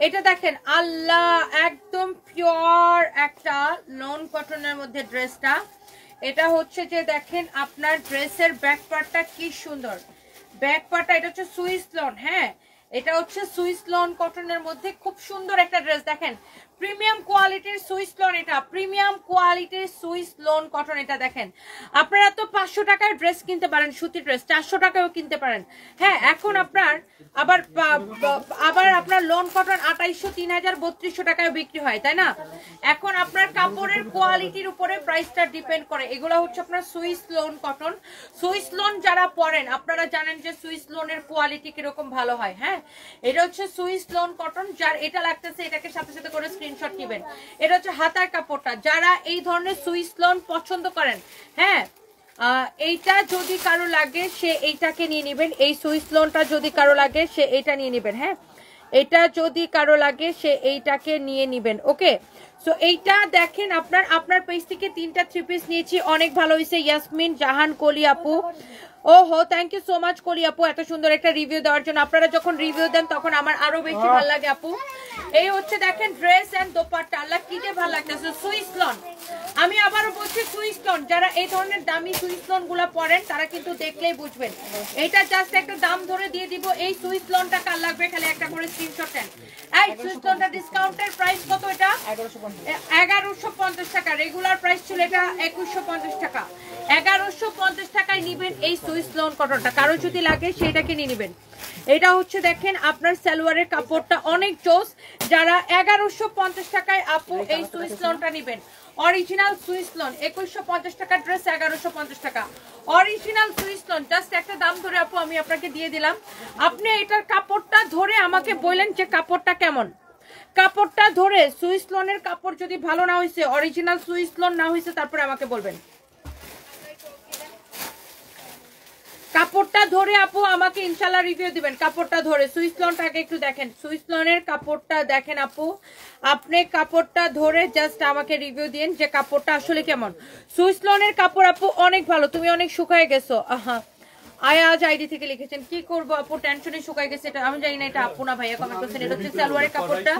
এটা দেখেন আল্লাহ একদম পিওর একটা লন কটনের মধ্যে ড্রেসটা। এটা হচ্ছে যে দেখেন আপনার ড্রেসের ব্যাক পার্টটা কি সুন্দর, ব্যাক পার্টটা এটা হচ্ছে সুইস লন। হ্যাঁ, এটা হচ্ছে সুইস লন কটনের মধ্যে খুব সুন্দর একটা ড্রেস দেখেন, প্রিমিয়াম কোয়ালিটি। কোয়ালিটির সুইস লোন, এটা প্রিমিয়াম কোয়ালিটির সুইস লোন কটন। এটা দেখেন আপনারা তো 500 টাকায় ড্রেস কিনতে পারেন, সুতি ড্রেস 400 টাকায়ও কিনতে পারেন। হ্যাঁ, এখন আপনার আবার আপনার লোন কটন 2800, 3000, 3200 টাকায় বিক্রি হয়, তাই না? এখন আপনার কাপড়ের কোয়ালিটির উপরে প্রাইসটা ডিপেন্ড করে। এগুলো হচ্ছে আপনার Swiss loan cotton. Swiss loan যারা পরেন আপনারা জানেন যে সুইস লোনের কোয়ালিটি কিরকম ভালো হয়। হ্যাঁ, এটা হচ্ছে সুইস লোন কটন। যার এটা লাগতেছে এটাকে সাথে সাথে করে স্ক্রিনশট নেবেন। এটা হচ্ছে হাতার কাপড়টা। যারা এই ধরনের সুইস লোন পছন্দ করেন, হ্যাঁ, এইটা যদি কারো লাগে সে এইটাকে নিয়ে নেবেন। এই সুইস লোনটা যদি কারো লাগে সে এইটা নিয়ে নেবেন। হ্যাঁ, এটা যদি কারো লাগে সে এইটাকে নিয়ে নেবেন। ওকে, সো এইটা দেখেন আপনার পেজ থেকে 3টা 3 পিস নিয়েছি, অনেক ভালো হয়েছে। ইয়াসমিন জাহান কলি আপু, ওহো থ্যাংক ইউ সো মাচ কলি আপু এত সুন্দর একটা রিভিউ দেওয়ার জন্য। আপনারা যখন রিভিউ দেন তখন আমার আরো বেশি ভালো লাগে আপু। এই হচ্ছে দেখেন ড্রেস এন্ড দোপাট্টা, আল্লাহ কি যে ভালো লাগতেছে। সুইস লোন, আমি আবারও বলছি সুইস লোন। যারা এই ধরনের দামি সুইস লোন গুলা পরেন তারা কিন্তু দেখলেই বুঝবেন। এটা জাস্ট একটা দাম ধরে দিয়ে দিব। এই সুইস লোনটা কার লাগবে খালি একটা করে স্ক্রিনশট নেন। এই সুইস লোনটা ডিসকাউন্টের প্রাইস কত? এটা 1150 টাকা। রেগুলার প্রাইস ছিল এটা 2150 টাকা। 1150 টাকায় নিবেন এই সুইস লোন কটনটা। কারো যদি লাগে সেটাকে নিয়ে নেবেন। এটা হচ্ছে দেখেন আপনার সালোয়ারের কাপড়টা অনেক জোস। যারা 1150 টাকায় আপু এই সুইস লোনটা নেবেন, অরিজিনাল সুইস লোন 2150 টাকা ড্রেস 1150 টাকা অরিজিনাল সুইস লোন। জাস্ট একটা দাম ধরে আপু আমি আপনাকে দিয়ে দিলাম। আপনি এটার কাপড়টা ধরে আমাকে বললেন যে কাপড়টা কেমন। কাপড়টা ধরে সুইস লোনের কাপড় যদি ভালো না হয়েছে, অরিজিনাল সুইস লোন না হয়েছে, তারপরে আমাকে বলবেন। কাপড়টা ধরে আপু আমাকে ইনশাআল্লাহ রিভিউ দিবেন। কাপড়টা ধরে সুইস লোনটাকে একটু দেখেন, সুইস লোনের কাপড়টা দেখেন আপু। আপনি কাপড়টা ধরে জাস্ট আমাকে রিভিউ দিন যে কাপড়টা আসলে কেমন। সুইস লোনের কাপড় আপু অনেক ভালো। তুমি অনেক শুকায় গেছো। আহা, আয়াজ আইডি থেকে লিখেছেন কি করবো আপু টেনশনে শুকায় গেছে। এটা আমি জানি না, এটা আপু না ভাইয়া কমেন্ট করছেন। এটা হচ্ছে সালোয়ারের কাপড়টা।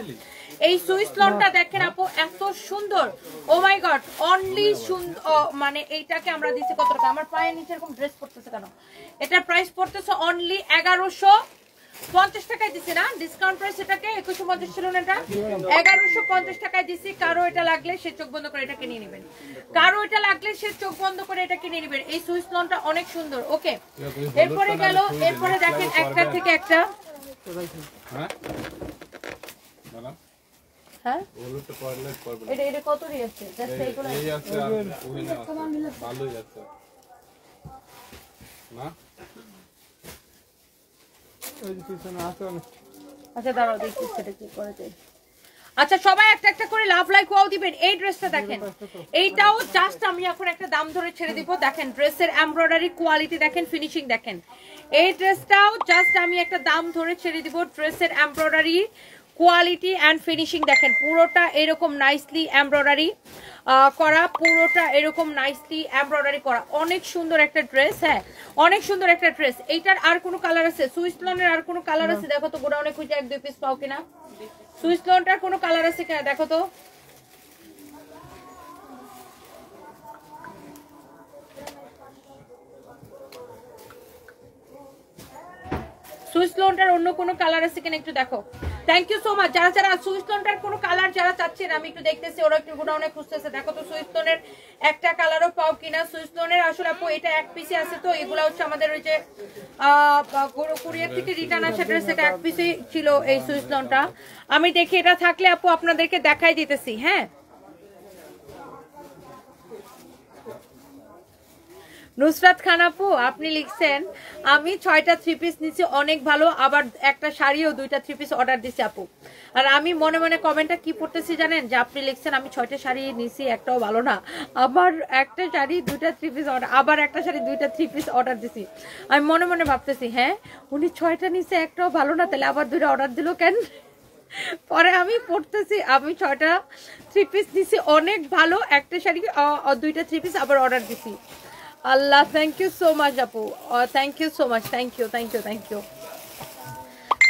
এই সুইস লোনটা দেখেন আপু এত সুন্দর। ও মাই গড, অনলি সুন্দর। মানে এইটাকে আমরা দিচ্ছি কত টাকা? আমার পায়ের নিচে এরকম ড্রেস পড়তেছে কেন? এটার প্রাইস পড়তেছে অনলি 1150 টাকায় দিছি না? ডিসকাউন্ট প্রাইস এটাকে 2150 ছিল না, এটা 1150 টাকায় দিছি। কারো এটা লাগলে সে চোখ বন্ধ করে এটাকে নিয়ে নেবেন। কারো এটা লাগলে সে চোখ বন্ধ করে এটাকে নিয়ে নেবেন। এই সুইস লোনটা অনেক সুন্দর। ওকে, এরপরে গেল, এরপরে দেখেন একটা থেকে একটা। হ্যাঁ, এটা কত দিয়েছে? জাস্ট এইগুলো এই আছে আর ওইনা ভালোই আছে না? আচ্ছা দাঁড়াও দেখি সেটা কি করে দেয়। আচ্ছা সবাই একটা একটা করে লাভ লাইক ওয়াও দিবেন। এই ড্রেসটা দেখেন, এইটাও জাস্ট আমি এখন একটা দাম ধরে ছেড়ে দিব। দেখেন ড্রেসের এমব্রয়ডারি কোয়ালিটি দেখেন, ফিনিশিং দেখেন। এই ড্রেসটাও জাস্ট আমি একটা দাম ধরে ছেড়ে দিব। ড্রেসের এমব্রয়ডারি কোয়ালিটি অ্যান্ড ফিনিশিং দেখেন। পুরোটা এরকম নাইসলি এমব্রয়ডারি করা, পুরোটা এরকম নাইসলি এমব্রয়ডারি করা। অনেক সুন্দর একটা ড্রেস। হ্যাঁ, অনেক সুন্দর একটা ড্রেস। এইটার আর কোনো কালার আছে? সুইস লোনের আর কোনো কালার আছে? দেখো তো গোডাউনে খুঁজে 1-2 পিস পাও কিনা। সুইস লোনটার কোনো কালার আছে কিনা দেখো তো। সুইস লোনটার অন্য কোনো কালার আছে কিনা একটু দেখো। Thank you so much. যারা যারা সুইস লোনটার কোনো কালার যারা চাচ্ছেন আমি একটু দেখতেছি, ওরা একটু গোডাউনে খুঁজতেছে। দেখো তো সুইস লোনের একটা কালারও পাও কিনা। সুইস লোনের আসলে আপু এটা এক পিসে আছে, তো এগুলা হচ্ছে আমাদের ওই যে কুরিয়ার থেকে রিটার্ন আসা ড্রেস, এটা এক পিসে ছিল এই সুইস লোনটা। আমি দেখি এটা থাকলে আপু আপনাদেরকে দেখাই দিতেছি। হ্যাঁ, নুসরাত খান আপু আপনি লিখছেন আমি 6টা 3 পিস নিছি, অনেক ভালো। আবার একটা শাড়িও 2টা 3 পিস অর্ডার দিছি আপু। আর আমি মনে মনে কমেন্টটা কি পড়তেছি জানেন? যে আপনি লিখছেন আমি 6টা শাড়ি নিছি, একটাও ভালো না। আবার একটা শাড়ি 2টা 3 পিস অর্ডার, আবার একটা শাড়ি 2টা 3 পিস অর্ডার দিছি। আমি মনে মনে ভাবতেছি হ্যাঁ উনি 6টা নিছে একটাও ভালো না, তাহলে আবার 2টা অর্ডার দিল কেন? পরে আমি পড়তেছি আমি 6টা 3 পিস নিছি, অনেক ভালো। একটা শাড়ি 2টা 3 পিস আবার অর্ডার দিছি। Allah, thank you so much আপু, thank you so much, thank you thank you thank you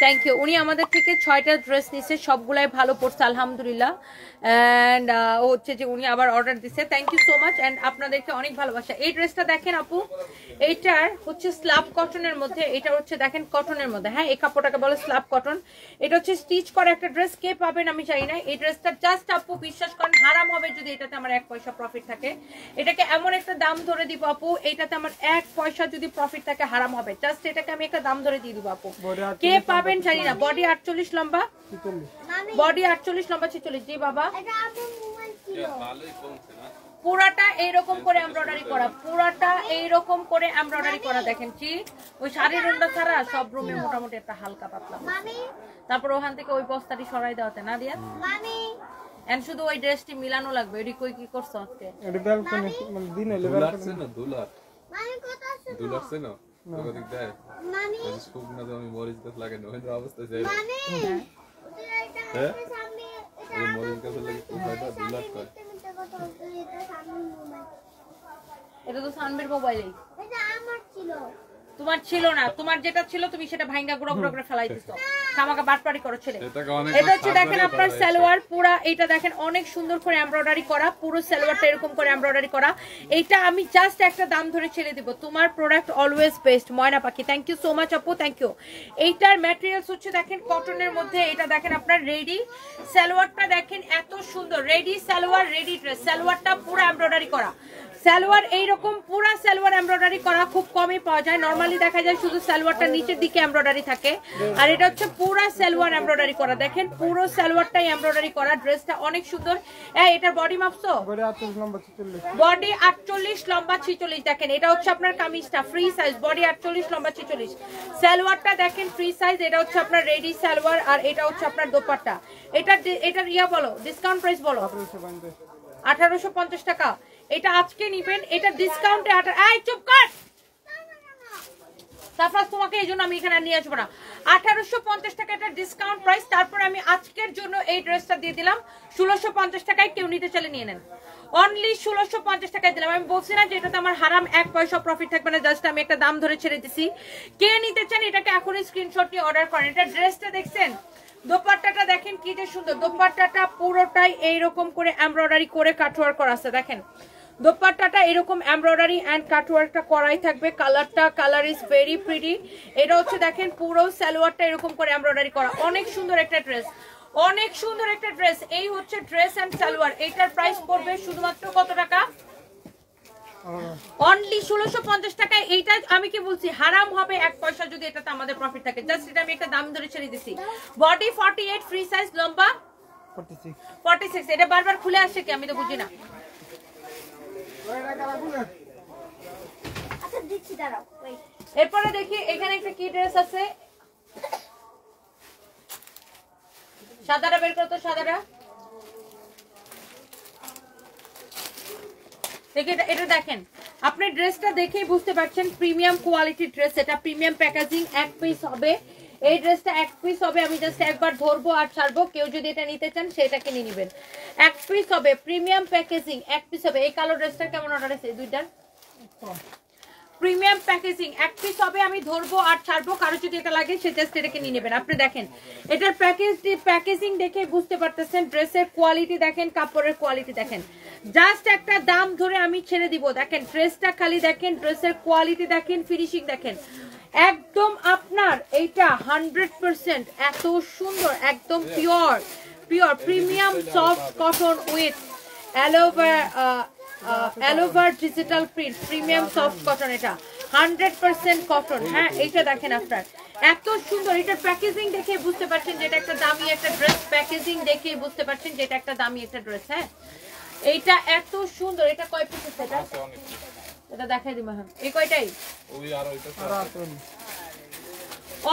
thank you. উনি আমাদের থেকে 6টা ড্রেস নিছে, সবগুলাই ভালো পড়ছে আলহামদুলিল্লাহ। অ্যান্ড ও হচ্ছে যে উনি আবার অর্ডার দিছে, thank you so much. And আপনাদেরকে অনেক ভালোবাসা। এই ড্রেসটা দেখেন আপু, এইটার হচ্ছে স্ল্যাব কটনের মধ্যে, এটা হচ্ছে দেখেন কটনের মধ্যে, হ্যাঁ এই কাপড়টাকে বলে স্ল্যাব কটন। এটা হচ্ছে স্টিচ করা একটা ড্রেস, কে পাবেন আমি চাই না। এই ড্রেসটা জাস্ট আপু বিশ্বাস করেন হারাম হবে যদি এটাতে আমার 1 পয়সা প্রফিট থাকে। এটাকে এমন একটা দাম ধরে দিব আপু, এটাতে আমার 1 পয়সা যদি প্রফিট থাকে হারাম হবে। জাস্ট এটাকে আমি একটা দাম ধরে দিয়ে দিব আপু, কে পাবেন জানি না। বডি 48 লম্বা, বডি 48 লম্বা 46। জি বাবা, পুরাটা এইরকম করে এমব্রয়ডারি করা, পুরাটা এইরকম করে এমব্রয়ডারি করা। দেখেন কি ওই শাড়ির রুমটা ছাড়া সব রুমে মোটামুটি একটা হালকা পাতলা। তারপর ওখান থেকে ওই বস্তাটি সরাই দেওয়াতে না দিয়া এন্ড শুধু ওই ড্রেসটি মিলানো লাগবে। এডি কই কি করছ আজকে? এটা ব্যালকনি মানে দিন হইলে দুলাচ্ছে না দুলার মামি কত আছে? দুলাচ্ছে না তোকে দিক দেয় মামি আমি খুব না তো আমি মরিচ গাছ লাগে না ওই অবস্থা চাই মামি হ্যাঁ সামনে এই মরিচ গাছের লাগে খুব ফায়দা দুলার কয় এটা কত এটা সামনে মোবাইল, এটা তো সানবির মোবাইলেই। এটা আমার ছিল। তোমার ছিল না, তোমার যেটা ছিল তুমি সেটা ভাঙা গুঁড়ো গুঁড়ো করে ফেলাই দিছো। খামাকা বাটপাড়ি করো ছেলে। এটা হচ্ছে দেখেন আপনার সালোয়ার পুরা, এটা দেখেন অনেক সুন্দর করে এমব্রয়ডারি করা, পুরো সালোয়ারটা এরকম করে এমব্রয়ডারি করা। এইটা আমি জাস্ট একটা দাম ধরে ছেড়ে দিব। তোমার প্রোডাক্ট অলওয়েজ বেস্ট ময়না পাখি, থ্যাংক ইউ সো মাচ আপু, থ্যাংক ইউ। এইটার ম্যাটেরিয়ালস হচ্ছে দেখেন কটনের মধ্যে। এটা দেখেন আপনার রেডি সালোয়ারটা, দেখেন এত সুন্দর রেডি সালোয়ার, রেডি ড্রেস। সালোয়ারটা পুরো এমব্রয়ডারি করা, সালোয়ার এইরকম পুরা সালোয়ার এমব্রয়ডারি করা খুব কমই পাওয়া যায়। নরমালি দেখা যায় শুধু সালোয়ারটা নিচের দিকে এমব্রয়ডারি থাকে, আর এটা হচ্ছে পুরা সালোয়ার এমব্রয়ডারি করা। দেখেন পুরো সালোয়ারটাই এমব্রয়ডারি করা। ড্রেসটা অনেক সুন্দর। এটার বডি মাপছো? বডি 48 লম্বা 46, বডি 48 লম্বা 46। দেখেন এটা হচ্ছে আপনার কামিজটা ফ্রি সাইজ, বডি 48 লম্বা 46। সালোয়ারটা দেখেন ফ্রি সাইজ। এটা হচ্ছে আপনার রেডি সালোয়ার, আর এটা হচ্ছে আপনার দোপাট্টা। এটার ইয়া বলো, ডিসকাউন্ট প্রাইস বলো। 1850 টাকা। এটা আজকে নিবেন, এটা ডিসকাউন্টে চুপ কর সাফরাজ, তোমাকে এই জন্য আমি এখানে নিয়ে আসবো না। 1850 টাকা এটা ডিসকাউন্ট প্রাইস। তারপর আমি আজকের জন্য এই ড্রেসটা দিয়ে দিলাম 1650 টাকায়। কেউ নিতে চাইলে নিয়ে নেন, অনলি 1650 টাকায় দিলাম। আমি বলছি না যে এটাতে আমার হারাম 1 পয়সা প্রফিট থাকবে না, জাস্ট আমি একটা দাম ধরে ছেড়ে দিছি। কে নিতে চান এটাকে এখনই স্ক্রিনশট নিয়ে অর্ডার করেন। এটা ড্রেসটা দেখছেন, দোপাট্টাটা দেখেন কি যে সুন্দর। দোপাট্টাটা পুরোটাই এইরকম করে এমব্রয়ডারি করে কাটওয়ার্ক করা আছে। দেখেন দোপাট্টাটা এরকম এমব্রয়ডারি এন্ড কাটওয়ার্কটা করাই থাকবে। Colour is very pretty. এটা হচ্ছে দেখেন পুরো সালোয়ারটা এরকম করে এমব্রয়ডারি করা। অনেক সুন্দর একটা ড্রেস, অনেক সুন্দর একটা ড্রেস। এই হচ্ছে ড্রেস এন্ড সালোয়ার। এটার প্রাইস পড়বে শুধুমাত্র কত টাকা? অনলি 1650 টাকায়। এইটা আমি কি বলছি, হারাম হবে 1 পয়সা যদি এটাতে আমাদের প্রফিট থাকে। জাস্ট এটা আমি একটা দাম ধরে ছেড়ে দিছি। বডি 48 ফ্রি সাইজ, লম্বা 46। এটা বারবার খুলে আসছে কি আমি তো বুঝি না। আচ্ছা দিচ্ছি, দাঁড়াও ওয়েট। এরপরে দেখি এখানে একটা কি ড্রেস আছে। সাদাটা বের করো তো, সাদাটা দেখি। এটা দেখেন, আপনি ড্রেসটা দেখেই বুঝতে পারছেন প্রিমিয়াম কোয়ালিটির ড্রেস। এটা প্রিমিয়াম প্যাকেজিং, 1 পিস হবে এই ড্রেসটা, 1 পিস হবে। আমি জাস্ট একবার ধরবো আর ছাড়বো। কেউ যদি এটা নিতে চান সেটাকে নিয়ে নেবেন। 1 পিস হবে, প্রিমিয়াম প্যাকেজিং, 1 পিস হবে। এই কালো ড্রেসটা কেমন অর্ডার আছে? দুইটার প্রিমিয়াম প্যাকেজিং, 1 পিস হবে। আমি ধরবো আর ছাড়বো, কারো যদি এটা লাগে সে জাস্ট এটাকে নিয়ে নেবেন। আপনি দেখেন এটার প্যাকেজিং দেখে বুঝতে পারতেছেন, ড্রেসের কোয়ালিটি দেখেন, কাপড়ের কোয়ালিটি দেখেন। জাস্ট একটা দাম ধরে আমি ছেড়ে দিব। দেখেন ড্রেসটা খালি দেখেন, ড্রেসের কোয়ালিটি দেখেন, ফিনিশিং দেখেন। একদম আপনার এইটা 100% এত সুন্দর, একদম pure premium soft cotton with allover digital print, premium soft cotton. এটা 100% কটন। হ্যাঁ এইটা দেখেন আপনার এত সুন্দর। এটার প্যাকেজিং দেখে বুঝতে পারছেন যেটা একটা দামি একটা ড্রেস। প্যাকেজিং দেখে বুঝতে পারছেন যেটা একটা দামি একটা ড্রেস। হ্যাঁ এইটা এত সুন্দর। এটা কয় পিস আছে? এটা দেখাই দিই। হ্যাঁ এই কয়টাই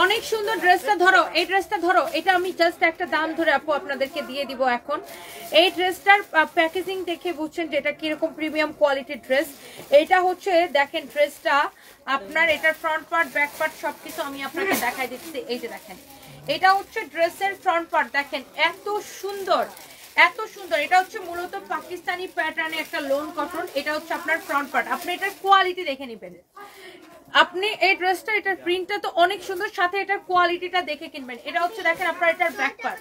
অনেক সুন্দর। ড্রেসটা ধরো, এই ড্রেসটা ধরো। এটা আমি জাস্ট একটা দাম ধরে আপু আপনাদেরকে দিয়ে দিব এখন। এই ড্রেসটার প্যাকেজিং দেখে বুঝছেন যেটা কিরকম প্রিমিয়াম কোয়ালিটির ড্রেস। এটা হচ্ছে দেখেন ড্রেসটা আপনার, এটার ফ্রন্ট পার্ট ব্যাক পার্ট সবকিছু আমি আপনাকে দেখাই দিচ্ছি। এই যে দেখেন এটা হচ্ছে ড্রেসের ফ্রন্ট পার্ট, দেখেন এত সুন্দর এত সুন্দর। এটা হচ্ছে মূলত পাকিস্তানি প্যাটার্নে একটা লোন কটন। এটা হচ্ছে আপনার ফ্রন্ট পার্ট। আপনি এটার কোয়ালিটি দেখে নেবেন। আপনি এই ড্রেসটা, এটার প্রিন্টটা তো অনেক সুন্দর, সাথে এটার কোয়ালিটিটা দেখে কিনবেন। এটা হচ্ছে দেখেন আপনার এটার ব্যাক পার্ট,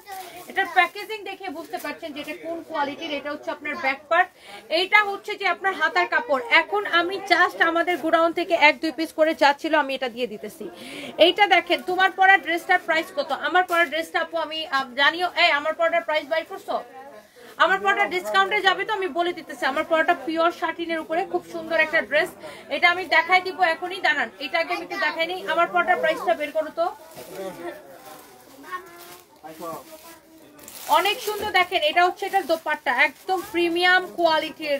এটার প্যাকেজিং দেখে বুঝতে পারছেন যে এটা কোন কোয়ালিটির। এটা হচ্ছে আপনার ব্যাক পার্ট, এইটা হচ্ছে যে আপনার হাতার কাপড়। এখন আমি জাস্ট আমাদের গোডাউন থেকে 1-2 পিস করে যাচ্ছিল, আমি এটা দিয়ে দিতেছি। এইটা দেখেন, তোমার পরা ড্রেসটার প্রাইস কত? আমার পরা ড্রেসটা আপু আমি জানিও, এই আমার পরাটার প্রাইস বাই করছো? আমার পরাটা ডিসকাউন্টে যাবে তো আমি বলে দিতেছি। আমার পরাটা পিওর শাটিনের উপরে খুব সুন্দর একটা ড্রেস, এটা আমি দেখাই দিব এখনই। দাঁড়ান, এটা আগে আমি একটু দেখাই নেই। আমার পরাটার প্রাইসটা বের করো তো। অনেক সুন্দর দেখেন, এটা হচ্ছে এটার দোপাট্টা, একদম প্রিমিয়াম কোয়ালিটির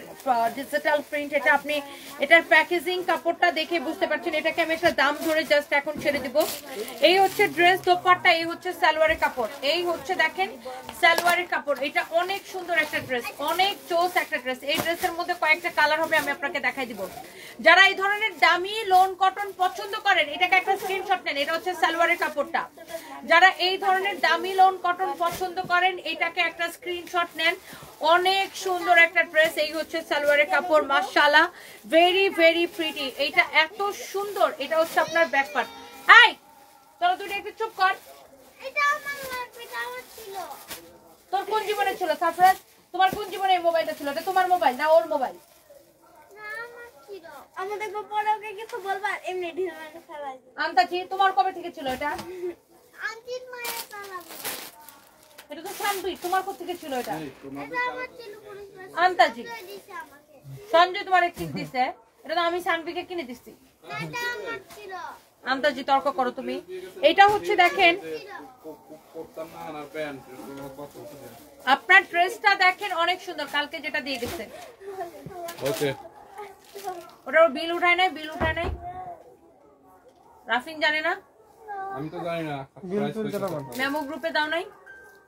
ডিজিটাল প্রিন্ট। এটা আপনি এটার প্যাকেজিং কাপড়টা দেখে বুঝতে পারছেন। এটাকে আমি একটা দাম ধরে জাস্ট এখন ছেড়ে দিব। এই হচ্ছে ড্রেস দোপাট্টা, এই হচ্ছে সালোয়ারের কাপড়, এই হচ্ছে দেখেন সালোয়ারের কাপড়। এটা অনেক সুন্দর একটা ড্রেস, অনেক চোস একটা ড্রেস। এই ড্রেসের মধ্যে কয়েকটা কালার হবে, আমি আপনাকে দেখাই দিব। যারা এই ধরনের দামি লোন কটন পছন্দ করেন, এটাকে একটা স্ক্রিনশট নেন। এটা হচ্ছে সালোয়ারের কাপড়টা। যারা এই ধরনের দামি লোন কটন পছন্দ করেন, এটাকে একটা স্ক্রিনশট নেন। অনেক সুন্দর একটা ড্রেস, এই হচ্ছে সালোয়ারের কাপড়। মাশাআল্লাহ, ভেরি ভেরি প্রিটি। এটা এত সুন্দর। এটা হচ্ছে আপনার ব্যাক পার্ট। এই চলো তুই একটু চুপ কর। এটা আমার লাগবে, এটা আমার ছিল। তোর কোন জীবনে ছিল সারপ্রাইজ? তোমার কোন জীবনে এই মোবাইলটা ছিল? এটা তোমার মোবাইল না ওর মোবাইল? না আমার ছিল। আমাদের পরে কিছু বলবা, এমনি ঢিল মেরে ফেলাই। আন্তাজি, তোমার কবে থেকে ছিল এটা? আন্টির মায়ের চালাবো। এটা তো শানবি, তোমার কোথা থেকে ছিল এটা? এটা আমার ছিল পুলিশ বাস। আন্তাজি, দিছে আমাকে। সঞ্জয় তোমার এক কিনে দিছে, এটা তো আমি শানবিকে কিনে দিছি। না এটা আমার ছিল। আন্তাজি তর্ক করো তুমি। এটা হচ্ছে দেখেন আপনার ড্রেসটা দেখেন অনেক সুন্দর, কালকে যেটা দিয়ে গেছে। ওকে, ওটার বিল উঠায় নাই, বিল উঠায় নাই। রাফিন জানে না, আমি তো জানি না। বিল তুলতে না পারবো। মেমো গ্রুপে দাও নাই?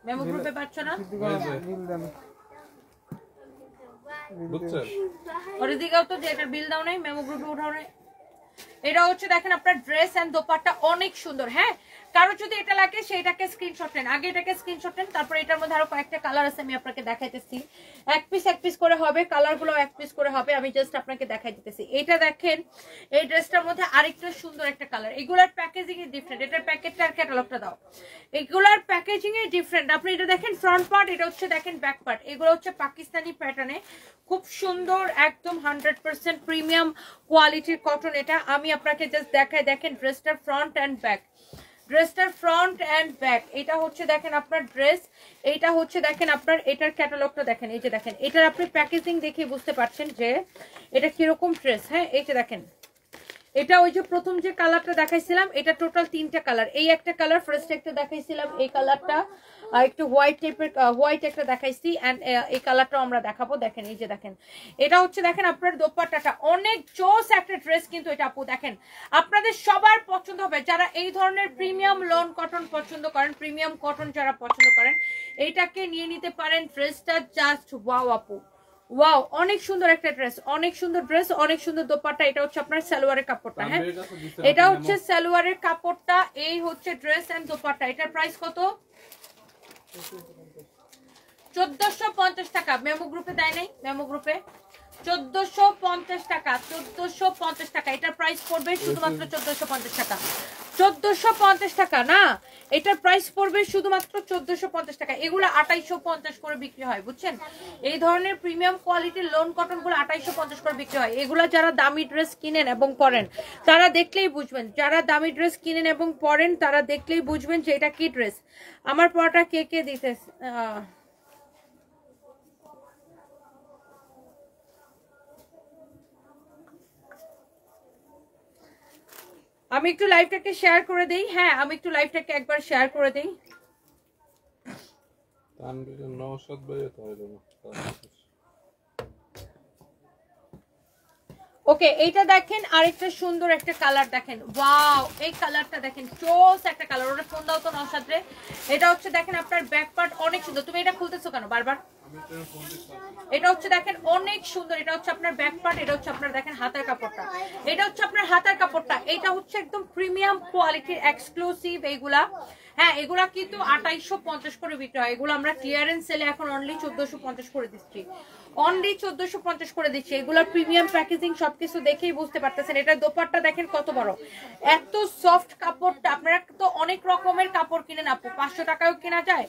মেমো গ্রুপে পাচ্ছ না? বিল দেন। বুঝছেন? ওর দিকেও তো যে এটার বিল দাও নাই, মেমো গ্রুপে উঠাও নাই। এটা হচ্ছে দেখেন আপনার ড্রেস এন্ড দোপাট্টা অনেক সুন্দর। হ্যাঁ, কারো যদি এটা লাগে সেটাকে স্ক্রিনশট নেন, আগে এটাকে স্ক্রিনশট নেন। তারপরে এটার মধ্যে আরো কয়েকটা কালার আছে, আমি আপনাকে দেখাইতেছি। এক পিস করে হবে, কালারগুলো এক পিস করে হবে, আমি জাস্ট আপনাকে দেখাই দিতেছি। এটা দেখেন, এই ড্রেসটার মধ্যে আরেকটা সুন্দর একটা কালার। এগুলার প্যাকেজিং এ ডিফারেন্ট, এটার প্যাকেটটা আর ক্যাটালগটা দাও। এগুলার প্যাকেজিং এ ডিফারেন্ট। আপনি এটা দেখেন ফ্রন্ট পার্ট, এটা হচ্ছে দেখেন ব্যাক পার্ট। এগুলো হচ্ছে পাকিস্তানি প্যাটার্নে, খুব সুন্দর, একদম 100% প্রিমিয়াম কোয়ালিটির কটন। এটা আমি আপনাকে জাস্ট দেখাই। দেখেন ড্রেসটার ফ্রন্ট এন্ড ব্যাক, ড্রেসটার ফ্রন্ট এন্ড ব্যাক। এটা হচ্ছে দেখেন আপনার ড্রেস, এইটা হচ্ছে দেখেন আপনার এটার ক্যাটালগটা দেখেন। এই যে দেখেন, এটার আপনি প্যাকেজিং দেখে বুঝতে পারছেন যে এটা কিরকম ড্রেস। হ্যাঁ, এই যে দেখেন, এটা ওই যে প্রথম যে কালারটা দেখাইছিলাম, এটা টোটাল 3টা কালার। এই একটা কালার ফার্স্ট একটা দেখাইছিলাম, এই কালারটা একটু হোয়াইট টাইপের, হোয়াইট একটা দেখাইছি, এন্ড এই কালারটাও আমরা দেখাবো। দেখেন, এই যে দেখেন, এটা হচ্ছে দেখেন আপনার দোপাট্টাটা অনেক জোস একটা ড্রেস কিন্তু এটা আপু দেখেন আপনাদের সবার পছন্দ হবে। যারা এই ধরনের প্রিমিয়াম লোন কটন পছন্দ করেন, প্রিমিয়াম কটন যারা পছন্দ করেন, এইটাকে নিয়ে নিতে পারেন। ড্রেসটা জাস্ট ওয়াও আপু, ওয়াও, অনেক সুন্দর একটা ড্রেস, অনেক সুন্দর ড্রেস, অনেক সুন্দর দোপাট্টা। এটা হচ্ছে আপনার সালোয়ারের কাপড়টা। হ্যাঁ, এটা হচ্ছে সালোয়ারের কাপড়টা, এই হচ্ছে ড্রেস এন্ড দোপাট্টা। এটার প্রাইস কত? 1450 টাকা। মেমো গ্রুপে দেয় নাই, মেমো গ্রুপে 1450 টাকা, 1450 টাকা। এটার প্রাইস পড়বে শুধুমাত্র 1450 টাকা। 1450 টাকা না, এটার প্রাইস পড়বে শুধুমাত্র 1450 টাকা। এগুলো 2850 করে বিক্রি হয়, বুঝছেন? এই ধরনের প্রিমিয়াম কোয়ালিটির লোন কটন গুলো 2850 করে বিক্রি হয়। এগুলা যারা দামি ড্রেস কিনেন এবং পরেন তারা দেখলেই বুঝবেন, যারা দামি ড্রেস কিনেন এবং পরেন তারা দেখলেই বুঝবেন যে এটা কি ড্রেস। আমার পরাটা কে কে দিতে? আমি একটু লাইভটাকে শেয়ার করে দেই। হ্যাঁ, আমি একটু লাইভটাকে একবার শেয়ার করে দেই। ওকে, এইটা দেখেন, আরেকটা সুন্দর একটা কালার দেখেন। ওয়াও, এই কালারটা দেখেন, চোস একটা কালার। ওটা ফোন দাও তো নওশাদ রে। এটা হচ্ছে দেখেন আপনার ব্যাক পার্ট অনেক সুন্দর। তুমি এটা খুলতেছো কেন বারবার? এটা হচ্ছে দেখেন অনেক সুন্দর। এটা হচ্ছে আপনার ব্যাক পার্ট, এটা হচ্ছে আপনার দেখেন হাতার কাপড়টা। এটা হচ্ছে আপনার হাতার কাপড়টা। এটা হচ্ছে একদম প্রিমিয়াম কোয়ালিটির এক্সক্লুসিভ এইগুলা। হ্যাঁ এগুলা কিন্তু 2850 করে বিক্রি হয়, এগুলো আমরা ক্লিয়ারেন্স সেলে এখন অনলি 1450 করে দিচ্ছি, অনলি 1450 করে দিচ্ছি। এগুলোর প্রিমিয়াম প্যাকেজিং সবকিছু দেখেই বুঝতে পারতেছেন। এটা দোপাট্টা দেখেন কত বড়, এত সফট কাপড়টা। আপনারা তো অনেক রকমের কাপড় কিনেন আপু, 500 টাকায়ও কেনা যায়,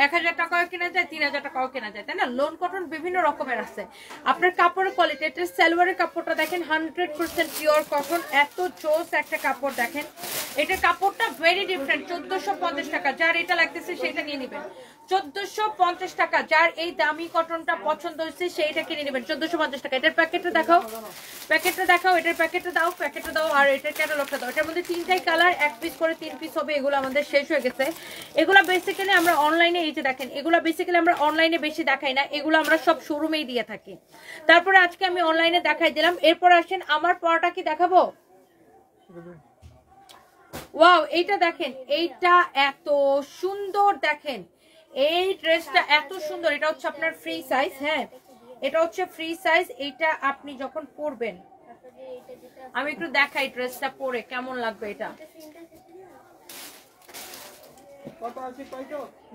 1000 টাকায়ও কেনা যায়, 3000 টাকাও কেনা যায়, তাই না? লোন কটন বিভিন্ন রকমের আছে। আপনার কাপড়ের কোয়ালিটি, এটা সালোয়ারের কাপড়টা দেখেন 100% পিওর কটন, এত জোস একটা কাপড় দেখেন। এটার কাপড়টা ভেরি ডিফারেন্ট। 1450 টাকা, যার এটা লাগতেছে সেটা নিয়ে নেবেন। 1450 টাকা, যার এই দামি কটনটা পছন্দ হচ্ছে সেইটা কিনে নেবেন 1450 টাকা। এটার প্যাকেটটা দেখাও, প্যাকেটটা দেখাও, এটার প্যাকেটটা দাও, প্যাকেটটা দাও, আর এটার ক্যাটালগটা দাও। এটার মধ্যে 3টাই কালার, 1 পিস করে 3 পিস হবে। এগুলো আমাদের শেষ হয়ে গেছে। এগুলো বেসিক্যালি আমরা অনলাইনে, এই যে দেখেন, এগুলো বেসিক্যালি আমরা অনলাইনে বেশি দেখাই না, এগুলো আমরা সব শোরুমেই দিয়ে থাকি। তারপরে আজকে আমি অনলাইনে দেখাই দিলাম। এরপর আসেন আমার পরাটা কি দেখাবো। ওয়াও, এইটা দেখেন, এইটা এত সুন্দর দেখেন, এই ড্রেসটা এত সুন্দর। এটা হচ্ছে আপনার ফ্রি সাইজ, হ্যাঁ এটা হচ্ছে ফ্রি সাইজ। এইটা আপনি যখন পরবেন, আমি একটু দেখাই ড্রেসটা পরে কেমন লাগবে। এটা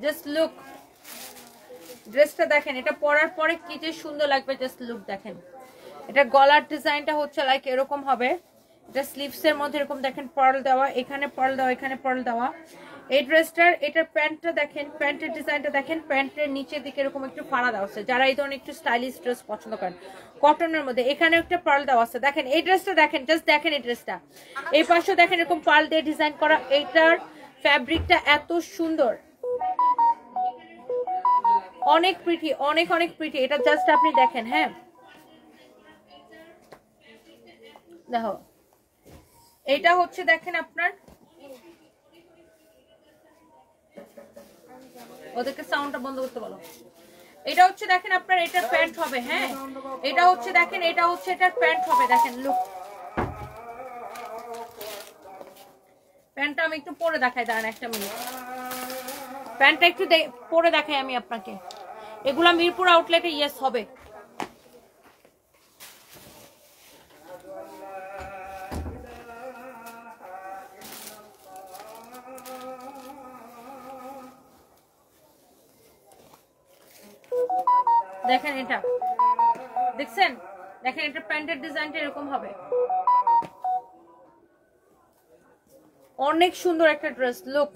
জাস্ট লুক, ড্রেসটা দেখেন, এটা পরার পরে কি যে সুন্দর লাগবে, জাস্ট লুক দেখেন। এটা গলার ডিজাইনটা হচ্ছে লাইক এরকম হবে, এটা স্লিভস এর মধ্যে এরকম দেখেন পার্ল দেওয়া, এখানে পার্ল দেওয়া, এখানে পার্ল দেওয়া। এই ড্রেসটার এটার প্যান্টটা দেখেন, প্যান্টের ডিজাইনটা দেখেন, প্যান্টের নিচের দিকে এরকম একটু ফাড়া দেওয়া আছে। যারা এই ধরনের একটু স্টাইলিশ ড্রেস পছন্দ করেন কটনের মধ্যে, এখানে একটা পার্ল দেওয়া আছে। দেখেন এই ড্রেসটা দেখেন, জাস্ট দেখেন এই ড্রেসটা, এই পাশে দেখেন এরকম পার্ল দিয়ে ডিজাইন করা। এইটার ফ্যাব্রিকটা এত সুন্দর, অনেক প্রিটি, অনেক অনেক প্রিটি। এটা জাস্ট আপনি দেখেন, হ্যাঁ দেখো, এটা হচ্ছে দেখেন আপনার, ওদেরকে সাউন্ডটা বন্ধ করতে বলো। এটা হচ্ছে দেখেন আপনার, এটার প্যান্ট হবে, হ্যাঁ এটা হচ্ছে দেখেন, এটা হচ্ছে এটার প্যান্ট হবে। দেখেন লুক, প্যান্টটা আমি একটু পরে দেখাই, দাঁড়ান একটা মিনিট, প্যান্টটা একটু পরে দেখাই আমি আপনাকে। এগুলা মিরপুর আউটলেটে ইয়েস হবে। দেখেন এটা দেখছেন, দেখেন এটা প্যান্টের ডিজাইনটা এরকম হবে, অনেক সুন্দর একটা ড্রেস। লুক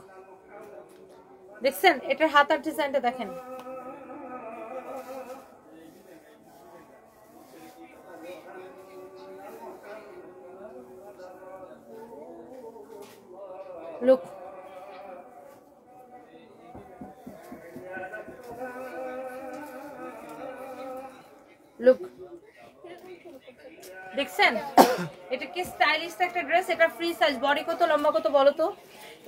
দেখছেন, এটার হাতার ডিজাইনটা দেখেন, লুক লুক দেখছেন, এটা কি স্টাইলিশ একটা ড্রেস। এটা ফ্রি সাইজ, বডি কত লম্বা কত বলো তো।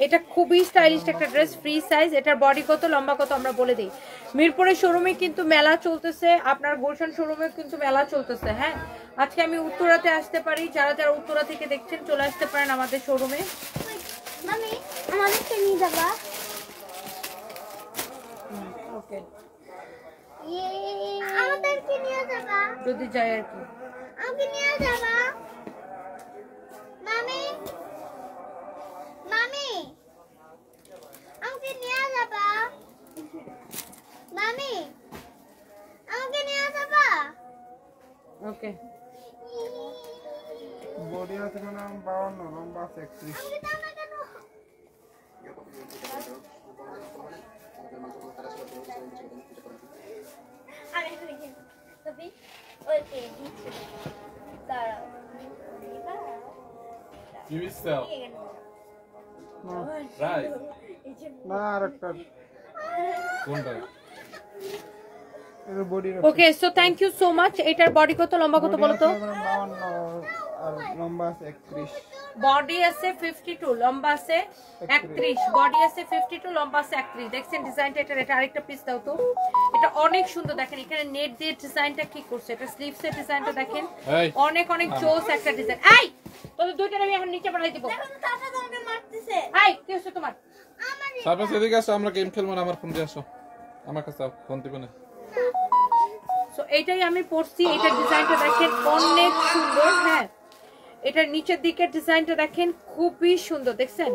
এটা খুবই স্টাইলিশ একটা ড্রেস, ফ্রি সাইজ। এটার বডি কত লম্বা কত আমরা বলে দিই। মিরপুরের শোরুমে কিন্তু মেলা চলতেছে, আপনার গুলশান শোরুমে কিন্তু মেলা চলতেছে। হ্যাঁ আজকে আমি উত্তরাতে আসতে পারি, যারা যারা উত্তরা থেকে দেখছেন চলে আসতে পারেন আমাদের শোরুমে। মামি আমাদেরকে নিয়ে যাবা? ওকে, আমাদেরকে নিয়ে যাবা? যদি যাই আর কি। আমাকে নিয়ে যাবা? মামি মামি আমাকে নিয়ে যাবা? মামি আমাকে নিয়ে যাবা? ওকে, বডি আছে মানে 52, লম্বা আছে 31। আমাকে দাও না কেন? আরে তবে ওকে দাঁড়াও, You missed out. Right. না আরেকটা কোনটা? এর body okay, so thank you so much. এটার বডি কত লম্বা কত বলো তো। 52 আর লম্বা আছে 31। বডি আছে 52, লম্বা আছে 31। বডি আছে 52, লম্বা আছে 31। দেখছেন ডিজাইনটা, এটা আরেকটা পিস দাও তো। এটা অনেক সুন্দর দেখেন, এখানে নেট দিয়ে ডিজাইনটা কি করছে। এটা স্লিভস এর ডিজাইনটা দেখেন, অনেক অনেক জোস একটা ডিজাইন। এই তোদের দুইটার আমি এখন নিচে পাঠাই দিব। দেখো চাচা তোমাকে মারতেছে। এই কি হচ্ছে তোমার? আমার সার্ভিস এদিকে আসো, আমরা গেম খেলবো না, আমার ফোন দিয়ে আসো। আমার কাছে ফোন দিবে না। সো এইটাই আমি পড়ছি। এটা ডিজাইনটা দেখেন অনেক সুন্দর। হ্যাঁ এটার নিচের দিকের ডিজাইনটা দেখেন খুবই সুন্দর, দেখছেন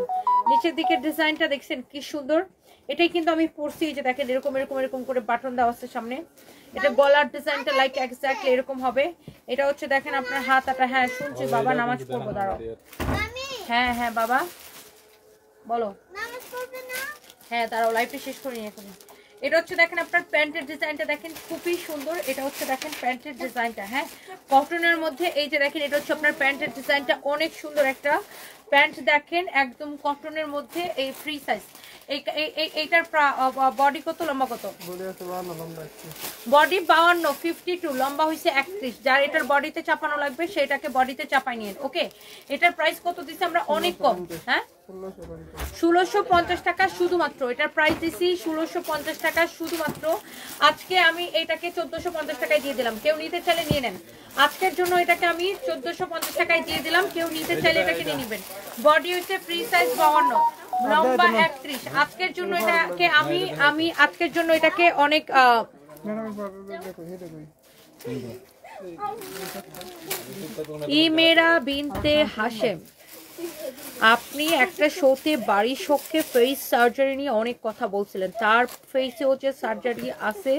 নিচের দিকের ডিজাইনটা দেখছেন কি সুন্দর। এটাই কিন্তু আমি পরছি, এই যে দেখেন এরকম এরকম এরকম করে বাটন দেওয়া আছে সামনে। এটা গলার ডিজাইনটা লাইক এক্স্যাক্টলি এরকম হবে। এটা হচ্ছে দেখেন আপনার হাতাটা, হ্যাঁ শুনছি বাবা, নামাজ পড়বো দাঁড়াও। হ্যাঁ হ্যাঁ বাবা বলো। নামাজ পড়বে না? হ্যাঁ দাঁড়াও, লাইভটা শেষ করে নিয়ে এখন। এটা হচ্ছে দেখেন আপনার প্যান্টের ডিজাইনটা দেখেন খুবই সুন্দর। এটা হচ্ছে দেখেন প্যান্টের ডিজাইনটা, হ্যাঁ কটনের মধ্যে। এই যে দেখেন এটা হচ্ছে আপনার প্যান্টের ডিজাইনটা, অনেক সুন্দর একটা প্যান্ট দেখেন একদম কটনের মধ্যে। এই ফ্রি সাইজ, এইটার বডি কত, লম্বা কত? বডি 52, 52, লম্বা হয়েছে 31। যার এটার বডিতে চাপানো লাগবে সেটাকে বডিতে চাপাই নিয়ে। ওকে, এটার প্রাইস কত দিচ্ছি আমরা? অনেক কম, হ্যাঁ 1650 টাকা শুধুমাত্র। এটার প্রাইস দিছি 1650 টাকা শুধুমাত্র। আজকে আমি এটাকে 1450 টাকায় দিয়ে দিলাম, কেউ নিতে চাইলে নিয়ে নেন। আজকের জন্য এটাকে আমি 1450 টাকায় দিয়ে দিলাম, কেউ নিতে চাইলে এটাকে নিয়ে নেবেন। বডি হচ্ছে ফ্রি সাইজ 52, লম্বা 31। আজকের জন্য এটাকে আমি আজকের জন্য এটাকে অনেক ইমেরা বিনতে হাশেম, আপনি একটা শোতে বাড়ির শোকে ফেস সার্জারি নিয়ে অনেক কথা বলছিলেন। তার ফেসেও যে সার্জারি আছে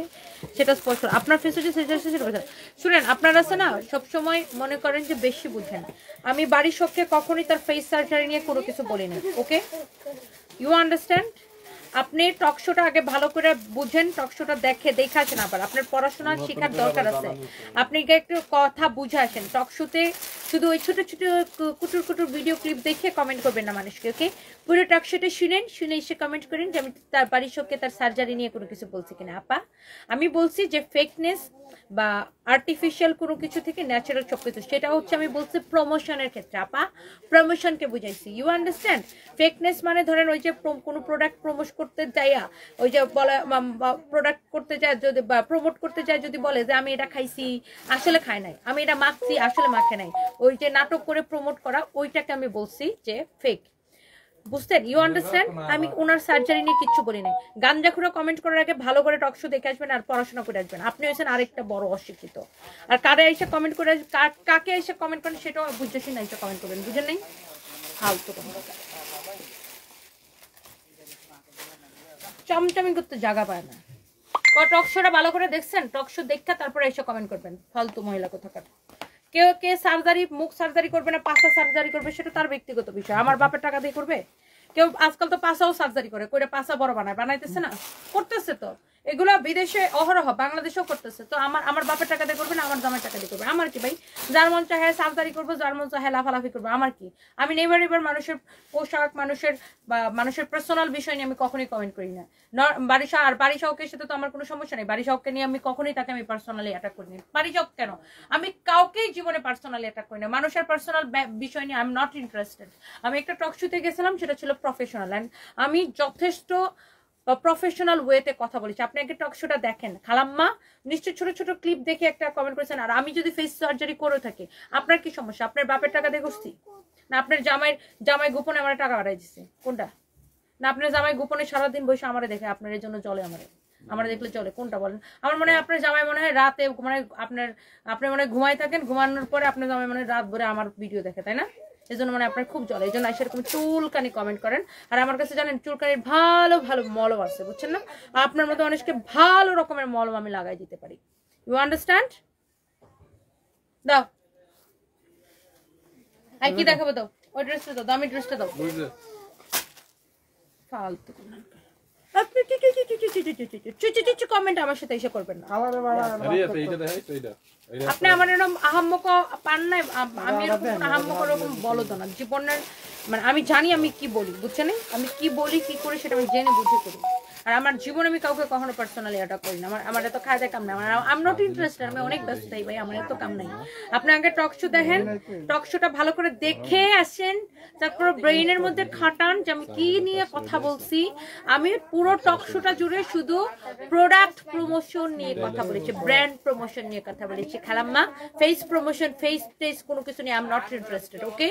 সেটা স্পষ্ট, আপনার ফেসে যে সার্জারি আছে সেটা শুনেন। আপনারা আছে না সবসময় মনে করেন যে বেশি বুঝেন। আমি বাড়ির শোকে কখনোই তার ফেস সার্জারি নিয়ে কোনো কিছু বলি না। ওকে, ইউ আন্ডারস্ট্যান্ড? আপনি টক শোটা আগে ভালো করে বুঝেন, টক শোটা দেখে আসেন। আবার আপনার পড়াশোনা শেখার দরকার আছে, আপনি একটু কথা বুঝে আসেন। টক শোতে শুধু ওই ছোট ছোট কুটুর কুটুর ভিডিও ক্লিপ দেখে কমেন্ট করবেন না মানুষকে। ওকে, পুরো টক শোটা শুনে এসে কমেন্ট করেন যে আমি তার বাড়ির শোকে তার সার্জারি নিয়ে কোনো কিছু বলছি কিনা। আপা আমি বলছি যে ফেকনেস বা আর্টিফিশিয়াল কোনো কিছু থেকে ন্যাচারাল সব কিছু, সেটা হচ্ছে আমি বলছি প্রমোশনের ক্ষেত্রে। আপা প্রমোশনকে বুঝাইছি, ইউ আন্ডারস্ট্যান্ড? ফেকনেস মানে ধরেন ওই যে কোনো প্রোডাক্ট প্রমোট করতে যাইয়া ওই যে বলে প্রোডাক্ট করতে যায় যদি বা প্রমোট করতে যায় যদি বলে যে আমি এটা খাইছি আসলে খাই নাই, আমি এটা মাখছি আসলে মাখে নাই, ওই যে নাটক করে প্রমোট করা, ওইটাকে আমি বলছি যে ফেক। বুঝতেন? You understand? আমি ওনার সার্জারি নিয়ে কিচ্ছু বলি নাই। গাঞ্জাখুরা কমেন্ট করার আগে ভালো করে টক শো দেখে আসবেন আর পড়াশোনা করে আসবেন। আপনি হয়েছেন আরেকটা বড় অশিক্ষিত। আর কারে এসে কমেন্ট করে, কাকে এসে কমেন্ট করেন সেটাও বুঝতেছি না, এসে কমেন্ট করবেন, বুঝেন নাই? ফালতু চমচমি করতে জায়গা পায় না। টক শোটা ভালো করে দেখছেন? টক শো দেখা তারপরে এসে কমেন্ট করবেন, ফালতু মহিলা কোথাকার। কেউ কে সার্জারি, মুখ সার্জারি করবে না পাশা সার্জারি করবে সেটা তার ব্যক্তিগত বিষয়। আমার বাপের টাকা দিয়ে করবে? কেউ আজকাল তো পাশাও সার্জারি করে, পাশা বড় বানাইতেছে না, করতেছে তো এগুলো বিদেশে অহরহ, বাংলাদেশেও করতেছে। তো আমার বাপের টাকা দিয়ে করবে না আমার জামার টাকা দিয়ে করবে? আমার কি ভাই? যার মন চাহে সার্জারি করবো, যার মন চাহে লাফালাফি করবো, আমার কি? আমি নেবার মানুষের পোশাক, মানুষের পার্সোনাল বিষয় নিয়ে আমি কখনোই কমেন্ট করি না। আর বাড়ি শাহকের সাথে তো আমার কোনো সমস্যা নেই। বাড়ি শাহকে নিয়ে আমি কখনোই তাকে আমি পার্সোনালি অ্যাটাক করি না। বাড়ি শাহক কেন, আমি কাউকেই জীবনে পার্সোনালি অ্যাটাক করি না। মানুষের পার্সোনাল বিষয় নিয়ে আই এম নট ইন্টারেস্টেড। আমি একটা টক শোতে গেছিলাম, সেটা ছিল প্রফেশনাল, অ্যান্ড আমি যথেষ্ট প্রফেশনাল ওয়েতে কথা বলেছি। আপনি আগে টক শোটা দেখেন। খালাম্মা নিশ্চয় ছোট ছোট ক্লিপ দেখে একটা কমেন্ট করেছেন। আর আমি যদি ফেস সার্জারি করে থাকি, আপনার কি সমস্যা? আপনার বাপের টাকা দিয়ে করছি না আপনার জামাই গোপনে আমার টাকা বাড়াই দিচ্ছে? কোনটা? না আপনার জামাই গোপনে সারাদিন বসে আমারে দেখে আপনার এই জন্য চলে, আমার দেখলে চলে? কোনটা বলেন? আমার মনে হয় আপনার জামাই মনে হয় রাতে মানে আপনি মনে হয় ঘুমাই থাকেন, ঘুমানোর পরে আপনার জামাই মনে হয় রাত ভরে আমার ভিডিও দেখে, তাই না? এই জন্য মানে আপনার খুব জ্বলে, এই জন্য সেরকম চুলকানি কমেন্ট করেন। আর আমার কাছে জানেন চুলকানির ভালো ভালো মলম আছে, বুঝছেন না? আপনার মতো মানুষকে ভালো রকমের মলম আমি লাগাই দিতে পারি। You understand? দাও, আর কি দেখাবো? দাও ওই ড্রেসটা দাও, দামি ড্রেসটা দাও। ফালতু আপনি কি কমেন্ট আমার সাথে এসে করবেন না। আপনি আমার এরকম আহাম্মক পান নাই, আমি এরকম আহাম্মক এরকম বলো তো না জীবনের, মানে আমি জানি আমি কি বলি, বুঝছেন? আমি কি বলি কি করি সেটা আমি জেনে বুঝে করি। আর আমার জীবনে আমি কাউকে কখনো পার্সোনালি অ্যাটাক করি না। আমার এত খায় কাম নাই, আই এম নট ইন্টারেস্টেড। আমি অনেক ব্যস্ত তাই ভাই, আমার এত কাম নাই। আপনি আগে টক শো দেখেন, টক শোটা ভালো করে দেখে আসেন, তারপর ব্রেইনের মধ্যে খাটান যে আমি কি নিয়ে কথা বলছি। আমি পুরো টক শোটা জুড়ে শুধু প্রোডাক্ট প্রমোশন নিয়ে কথা বলেছি, ব্র্যান্ড প্রমোশন নিয়ে কথা বলেছি। খালাম্মা ফেস প্রমোশন, ফেস টেস্ট কোনো কিছু নিয়ে আই এম নট ইন্টারেস্টেড। ওকে,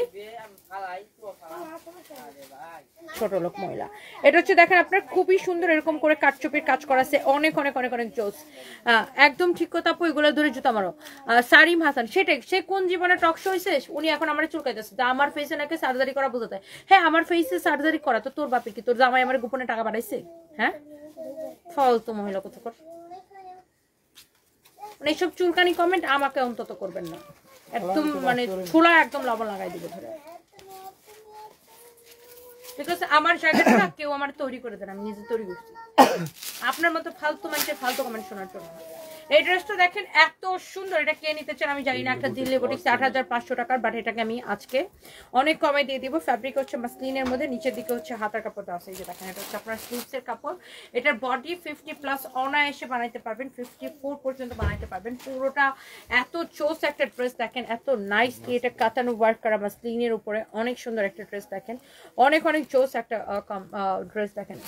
ছোট লোক মহিলা। এটা হচ্ছে দেখেন আপনার খুবই সুন্দর এরকম এরকম করে কাটচুপির কাজ করা আছে, অনেক অনেক অনেক অনেক জোস। একদম ঠিক কথা আপু, এগুলো ধরে জুতা মারো। সারিম হাসান, সেটাই, সে কোন জীবনে টক শো হয়েছে, উনি এখন আমার চুলকাইতেছে আমার ফেসে নাকি সার্জারি করা বোঝাতে। হ্যাঁ, আমার ফেসে সার্জারি করা তো তোর বাপে কি, তোর জামাই আমার গোপনে টাকা পাঠাইছে? হ্যাঁ, ফালতু মহিলা কোথাকার। মানে এইসব চুলকানি কমেন্ট আমাকে অন্তত করবেন না, একদম মানে ছোলা একদম লবণ লাগাই দিবে ধরে। বিকজ আমার জায়গাটা কেউ আমার তৈরি করে দেন, আমি নিজে তৈরি করছি। আপনার মতো ফালতু মানুষের ফালতু কমেন্ট শোনার জন্য। এই ড্রেসটা দেখেন এত সুন্দর, এটা কে নিতে চান আমি জানি না। একটা দিল্লি বুটিক্স 8,500 টাকার, বাট এটাকে আমি আজকে অনেক কমে দিয়ে দিব। ফ্যাব্রিক হচ্ছে মাসলিনের মধ্যে, নিচের দিকে হচ্ছে হাতার কাপড়টা আছে, এই যে দেখেন এটা হচ্ছে আপনার স্লিভসের কাপড়। এটার বডি 50+ অনায়াসে বানাইতে পারবেন, 54 পর্যন্ত বানাইতে পারবেন। পুরোটা এত চোস একটা ড্রেস দেখেন, এত নাইসলি এটা কাতানো ওয়ার্ক করা মাসলিনের উপরে, অনেক সুন্দর একটা ড্রেস দেখেন, অনেক অনেক চোস একটা ড্রেস দেখেন।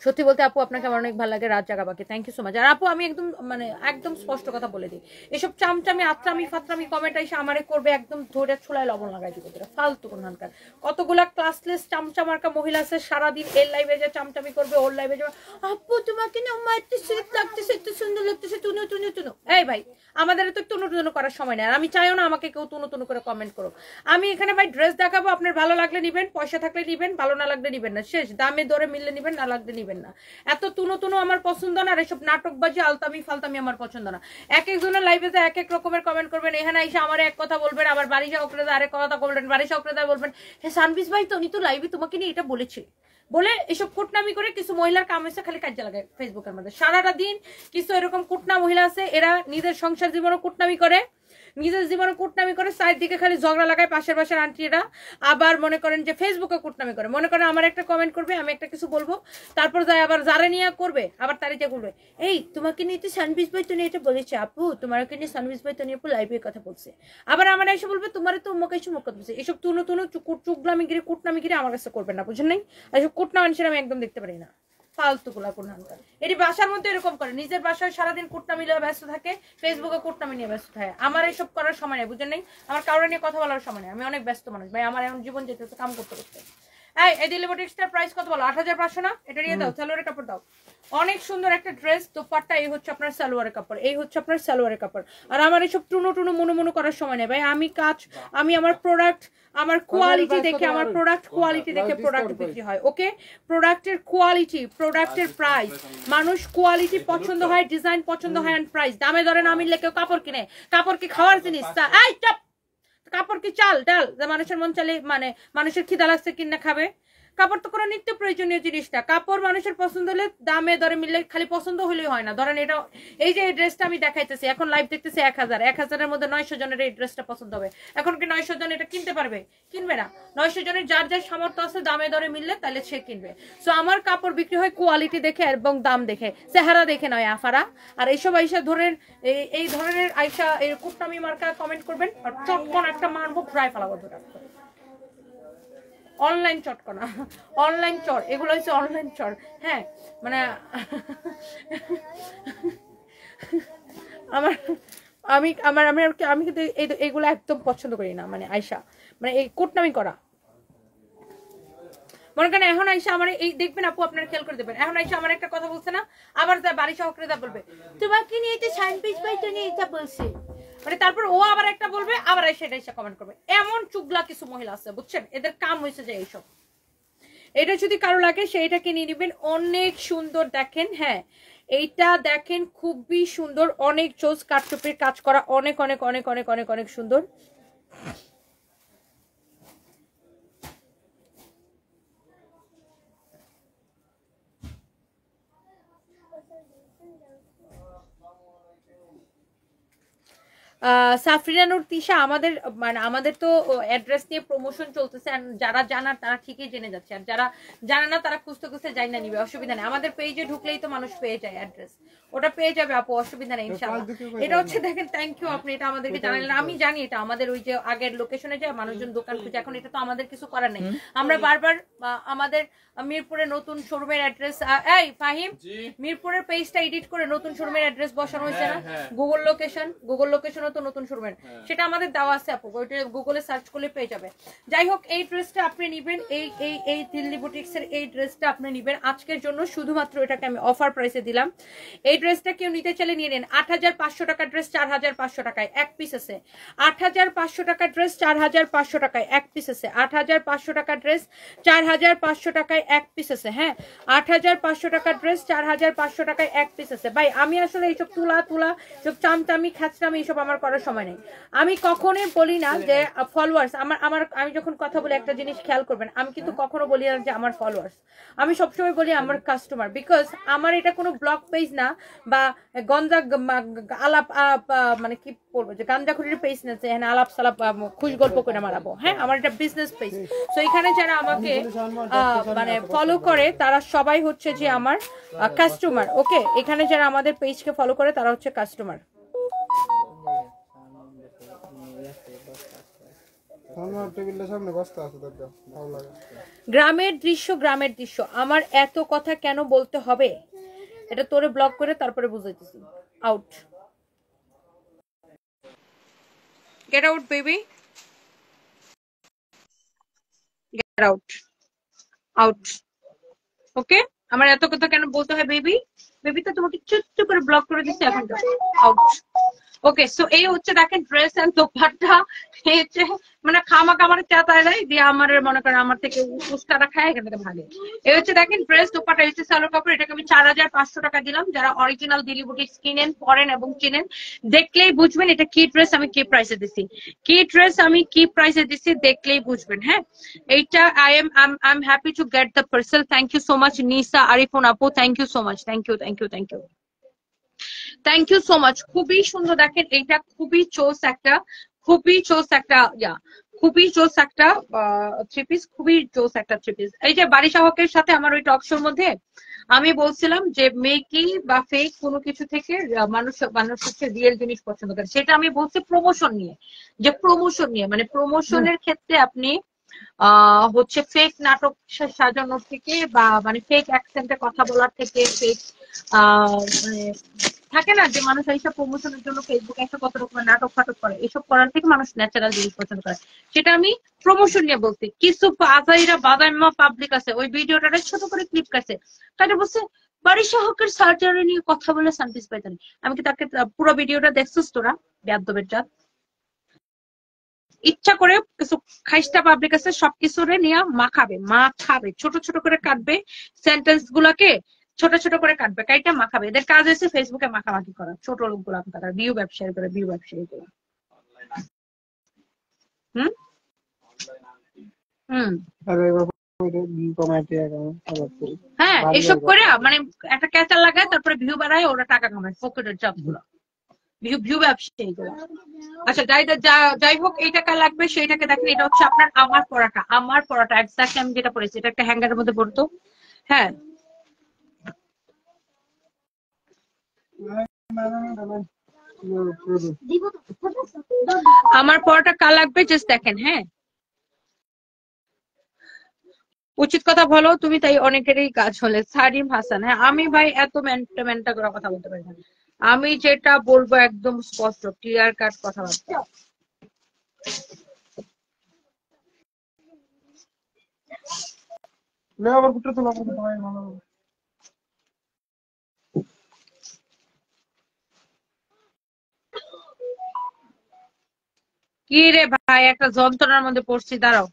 সত্যি বলতে আপু আপনাকে আমার অনেক ভালো লাগে, রাত জাগাবাকে, থ্যাংক ইউ সো মাচ। আর আপু আমি একদম মানে একদম স্পষ্ট কথা বলে দিই, এসব চামচামি আত্রামি ফাত্রামি কমেন্ট এসে আমারে করবে, একদম ধরে ছুলায় লবণ লাগাই দিব তোরা, ফালতু কোনখানকার। কতগুলা ক্লাসলেস চামচামার্কা মহিলা আছে, সারাদিন এর লাইভে যে চামচামি করবে, ওর লাইভে যাবে, আপু তোমাকে না আমার এত সুইট লাগতেছে, এত সুন্দর লাগতেছে, তুনু তুনু তুনু। এই ভাই, আমাদের তো তুনু তুনু করার সময় নেই, আর আমি চাইও না আমাকে কেউ তুনু তুনু করে কমেন্ট করো। আমি এখানে ভাই ড্রেস দেখাবো, আপনার ভালো লাগলে নিবেন, পয়সা থাকলে নিবেন, ভালো না লাগলে নিবেন না, শেষ। দামে দরে মিললে নিবেন, না লাগলে নিবেন না। এত তুনো তুনো আমার পছন্দ না, আর এসব নাটকবাজি আলতামি ফালতামি আমার পছন্দ না। এক একজনের লাইভে এক এক রকমের কমেন্ট করবেন, এখানে এসে আমার এক কথা বলবেন, আবার বাড়ি সহকারে আরেক কথা বলবেন, বাড়ি সহকারে বলবেন হ্যাঁ সানবিস ভাই তো উনি তো লাইভে তোমাকে নিয়ে এটা বলেছে বলে এসব কুটনামি করে। কিছু মহিলার কাম হয়েছে খালি কাজে লাগায় ফেসবুকের মধ্যে সারাটা দিন। কিছু এরকম কুটনা মহিলা আছে, এরা নিজের সংসার জীবনে কুটনামি করে, নিজের জীবনে কুটনামি করে, সাইড দিকে খালি ঝগড়া লাগায় পাশের বাসার আন্টিরা। আবার মনে করেন যে ফেসবুকে কুটনামি করে, মনে করেন আমার একটা কমেন্ট করবে, আমি একটা কিছু বলবো, তারপর যায় আবার যারা নিয়ে করবে, আবার তারা যে বলবে এই তোমাকে নিয়ে তো সানবিস ভাই তো নিয়ে এটা বলেছে আপু, তোমাকে নিয়ে সানবিস ভাই তো নিয়ে লাইভে কথা বলছে। আবার আমার এসে বলবে তোমার তো মুখে এসে মুখ বলছে। এসব তুনো তুনো চুগলামিগিরি কুটনামিগিরি আমার কাছে করবেন না, বুঝেন নাই? আর এসব কুটনা মানুষের আমি একদম দেখতে পারি না, ফালতু গুলা কোনখানকার। এটি বাসার মধ্যে এরকম করে, নিজের বাসায় সারাদিন কুটনামি নিয়ে ব্যস্ত থাকে, ফেসবুকে কুটনামি নিয়ে ব্যস্ত থাকে। আমার এইসব করার সময় নেই, বুঝেন নাই? আমার কারোর নিয়ে কথা বলার সময় নেই, আমি অনেক ব্যস্ত মানুষ ভাই, আমার এমন জীবন যেতে হচ্ছে কাম করতে করতে। এই দিল্লি বুটিক্সটার প্রাইস কত বলো? 8,500 না? এটা নিয়ে দাও, সালোয়ারের কাপড় দাও। অনেক সুন্দর একটা ড্রেস, দোপাট্টা, এই হচ্ছে আপনার সালোয়ারের কাপড়, এই হচ্ছে আপনার সালোয়ারের কাপড়। আর আমার এইসব টুনো টুনো মনো মনো করার সময় নেই ভাই, আমি আমার প্রোডাক্ট, আমার কোয়ালিটি দেখে, আমার প্রোডাক্ট কোয়ালিটি দেখে প্রোডাক্ট বিক্রি হয়। ওকে, প্রোডাক্টের কোয়ালিটি, প্রোডাক্টের প্রাইস, মানুষ কোয়ালিটি পছন্দ হয়, ডিজাইন পছন্দ হয়, এন্ড প্রাইস। দামে দরে না মিললে কেউ কাপড় কিনে? কাপড় কি খাওয়ার জিনিস? এই চাপ, কাপড় কি চাল ডাল যে মানুষের মন চালে মানে মানুষের খিদা লাগছে কিনা খাবে? কাপড় তো কোনো নিত্য প্রয়োজনীয় জিনিস না। কাপড় মানুষের পছন্দ হলে দামে দরে মিললে, খালি পছন্দ হলেই হয় না। ধরেন এটা, এই যে এই ড্রেসটা আমি দেখাইতেছি, এখন লাইভ দেখতেছি 1000-1000-এর মধ্যে 900 জনের এই ড্রেসটা পছন্দ হবে। এখন কি 900 জন এটা কিনতে পারবে? কিনবে না। 900 জনের যার যার সামর্থ্য আছে দামে দরে মিললে তাহলে সে কিনবে। সো আমার কাপড় বিক্রি হয় কোয়ালিটি দেখে এবং দাম দেখে, চেহারা দেখে নয় আফারা। আর এইসব আইসা ধরেন এই ধরনের আইসা এই কুটনামি মার্কা কমেন্ট করবেন, আর চটকন একটা মারবো, ফ্রাই ফেলাবো ধরে। অনলাইন চটকনা, অনলাইন চর, এগুলো হচ্ছে অনলাইন চর। হ্যাঁ, মানে আমি কিন্তু এইগুলো একদম পছন্দ করি না। মানে আয়শা, মানে এই কুটনামি করা, মনে করেন এখন আইসা আমার এই দেখবেন আপু, আপনারা খেয়াল করে দেবেন, এখন আইসা আমার একটা কথা বলছে না, আবার যা বাড়ি সহকারে যা বলবে তোমাকে নিয়ে এটা সানপিস ভাই তো নিয়ে এটা বলছে, মানে তারপর ও আবার একটা বলবে, আবার সেটা এসে কমেন্ট করবে। এমন চুগলা কিছু মহিলা আছে, বুঝছেন? এদের কাম হয়েছে যে এইসব। এটা যদি কারো লাগে সেইটাকে নিয়ে নিবেন, অনেক সুন্দর দেখেন। হ্যাঁ, এইটা দেখেন খুবই সুন্দর, অনেক চোজ কাটচুপির কাজ করা, অনেক অনেক অনেক অনেক অনেক অনেক সুন্দর। সাফরিনা নূর তিশা, আমাদের তো অ্যাড্রেস নিয়ে প্রমোশন চলতেছে, যারা জানার তারা ঠিকই জেনে যাচ্ছে, আর যারা জানে না তারা খুঁজতে খুঁজতে যাই না নিবে, অসুবিধা নেই। আমাদের পেজে ঢুকলেই তো মানুষ পেয়ে যায় অ্যাড্রেস, ওটা পেয়ে যাবে আপু, অসুবিধা নেই ইনশাআল্লাহ। এটা হচ্ছে দেখেন, থ্যাংক ইউ, আপনি এটা আমাদেরকে জানালেন। আমি জানি এটা আমাদের ওই যে আগের লোকেশনে যায় মানুষজন দোকান খুঁজে, এখন এটা তো আমাদের কিছু করার নেই। আমরা বারবার আমাদের মিরপুরে নতুন শোরুমের অ্যাড্রেস, এই ফাহিম, মিরপুরের পেজটা এডিট করে নতুন শোরুমের অ্যাড্রেস বসানো হয়েছে না, গুগল লোকেশন নতুন নতুন শোরুমের, সেটা আমাদের দেওয়া আছে আপু, ওইটা গুগলে সার্চ করলে পেয়ে যাবে। যাই হোক, এই ড্রেসটা আপনি নেবেন, এই দিল্লি বুটিক্সের এই ড্রেসটা আপনি নেবেন আজকের জন্য, শুধুমাত্র এটাকে আমি অফার প্রাইসে দিলাম। এই ড্রেসটা কেউ নিতে চাইলে নিয়ে নেন। 8500 টাকার ড্রেস 4500 টাকায় এক পিস আছে। 8500 টাকার ড্রেস 4500 টাকায় এক পিস আছে। 8500 টাকার ড্রেস 4500 টাকায় এক পিস আছে। হ্যাঁ, 8500 টাকার ড্রেস 4500 টাকায় এক পিস আছে। ভাই আমি আসলে এইসব তুলা সব চামচামি খাচরামি এইসব আমার করার সময় নেই। আমি কখনোই বলি না যে ফলোয়ার্স আমি যখন কথা বলি একটা জিনিস খেয়াল করবেন, আমি কিন্তু কখনো বলি না যে আমার ফলোয়ার্স, আমি সবসময় বলি আমার কাস্টমার। বিকজ আমার এটা কোনো ব্লগ পেজ না বা গঞ্জা আলাপ মানে কি বলবো যে গাঞ্জাখুরির পেজ না যে হ্যাঁ আলাপ সালাপ খুশ গল্প করে মারাবো। হ্যাঁ, আমার এটা বিজনেস পেজ। তো এখানে যারা আমাকে মানে ফলো করে তারা সবাই হচ্ছে যে আমার কাস্টমার। ওকে, এখানে যারা আমাদের পেজকে ফলো করে তারা হচ্ছে কাস্টমার। গ্রামের দৃশ্য আমার এত কথা কেন বলতে হবে, এটা তোরে ব্লক করে তারপরে বুঝাইতেছি। Out, get out baby, get out, out. Okay, আমার এত কথা কেন বলতে হয় বেবি? বেবি তো তোমাকে চুপ করে ব্লক করে দিচ্ছে এখন। আউট। ওকে, সো এই হচ্ছে দেখেন ড্রেস এন্ড দোপাট্টা। এই হচ্ছে মানে খামাক আমার চেতায় দেয় দিয়ে আমার মনে করেন আমার থেকে উস্কাটা খায়, এখান থেকে ভাগে। এই হচ্ছে দেখেন ড্রেস দোপাট্টা, এই হচ্ছে সালোয়ার কাপড়। এটাকে আমি 4500 টাকা দিলাম। যারা অরিজিনাল দিল্লি বুটিক্স কিনেন, পরেন এবং চিনেন, দেখলেই বুঝবেন এটা কি ড্রেস আমি কি প্রাইসে দিছি, কি ড্রেস আমি কি প্রাইসে দিছি, দেখলেই বুঝবেন। হ্যাঁ, এইটা I am happy to get the parcel. Thank you so much Nisa Arifun আপু, thank you so much, thank you thank you so much. খুবই সুন্দর দেখেন, এইটা খুবই চোস একটা থ্রি পিস, খুবই চোস একটা থ্রি পিস। এই যে বাড়ি শাহকের সাথে আমার ওই টক শোর মধ্যে আমি বলছিলাম যে মেকি বা ফেক কোনো কিছু থেকে মানুষ হচ্ছে রিয়েল জিনিস পছন্দ করে, সেটা আমি বলছি প্রমোশন নিয়ে, যে প্রমোশন নিয়ে মানে প্রমোশনের ক্ষেত্রে আপনি হচ্ছে ফেক নাটক সাজানোর থেকে বা মানে ফেক অ্যাকসেন্টে কথা বলার থেকে, ফেক মানে থাকে না যে মানুষ এইসব প্রমোশনের জন্য ফেসবুকে একটা কত রকমের নাটক ফাটক করে, এসব করার থেকে মানুষ ন্যাচারাল জিনিস পছন্দ করে, সেটা আমি প্রমোশন নিয়ে বলছি। কিছু আজাইরা বাদাইমা পাবলিক আছে ওই ভিডিওটা ছোট করে ক্লিপ কাছে তাহলে বলছে বাড়ি শাহকের সার্জারি নিয়ে কথা বলে শান্তিস পাইতানি। আমি কি তাকে পুরো ভিডিওটা দেখছিস তোরা? বেয়াদবের জাত, ইচ্ছা করে কিছু খাইস্টা পাবলিক আছে সবকিছুরে নিয়ে মাখাবে ছোট ছোট করে কাটবে, সেন্টেন্স গুলাকে ছোট ছোট করে কাটবে, কাইটা মাখাবে। এদের কাজ হচ্ছে ফেসবুকে মাখামাখি করা, ছোট লোকগুলো তারা ভিউ ব্যবসায়ী করে, ভিউ ব্যবসায়ী গুলো। হ্যাঁ, এসব করে মানে একটা ক্যাচার লাগায় তারপরে ভিউ বাড়ায়, ওরা টাকা কামায়, পকেটের জব গুলো, ভিউ ব্যবসায়ী গুলো। আচ্ছা যাই হোক, এই টাকা লাগবে সেইটাকে দেখেন। এটা হচ্ছে আপনার আমার পড়াটা এক্সাক্ট আমি যেটা পড়েছি, এটা একটা হ্যাঙ্গারের মধ্যে পড়তো। হ্যাঁ, আমার পড়াটা কার লাগবে জাস্ট দেখেন। হ্যাঁ, উচিত কথা বলো তুমি, তাই অনেকেরই কাজ হলে। সারিম হাসান, হ্যাঁ আমি ভাই এত মেন্টা করে কথা বলতে পারি না, আমি যেটা বলবো একদম স্পষ্ট ক্লিয়ার কাট কথাবার্তা। কি রে ভাই, একটা যন্ত্রণার মধ্যে পড়ছি, দাঁড়াও।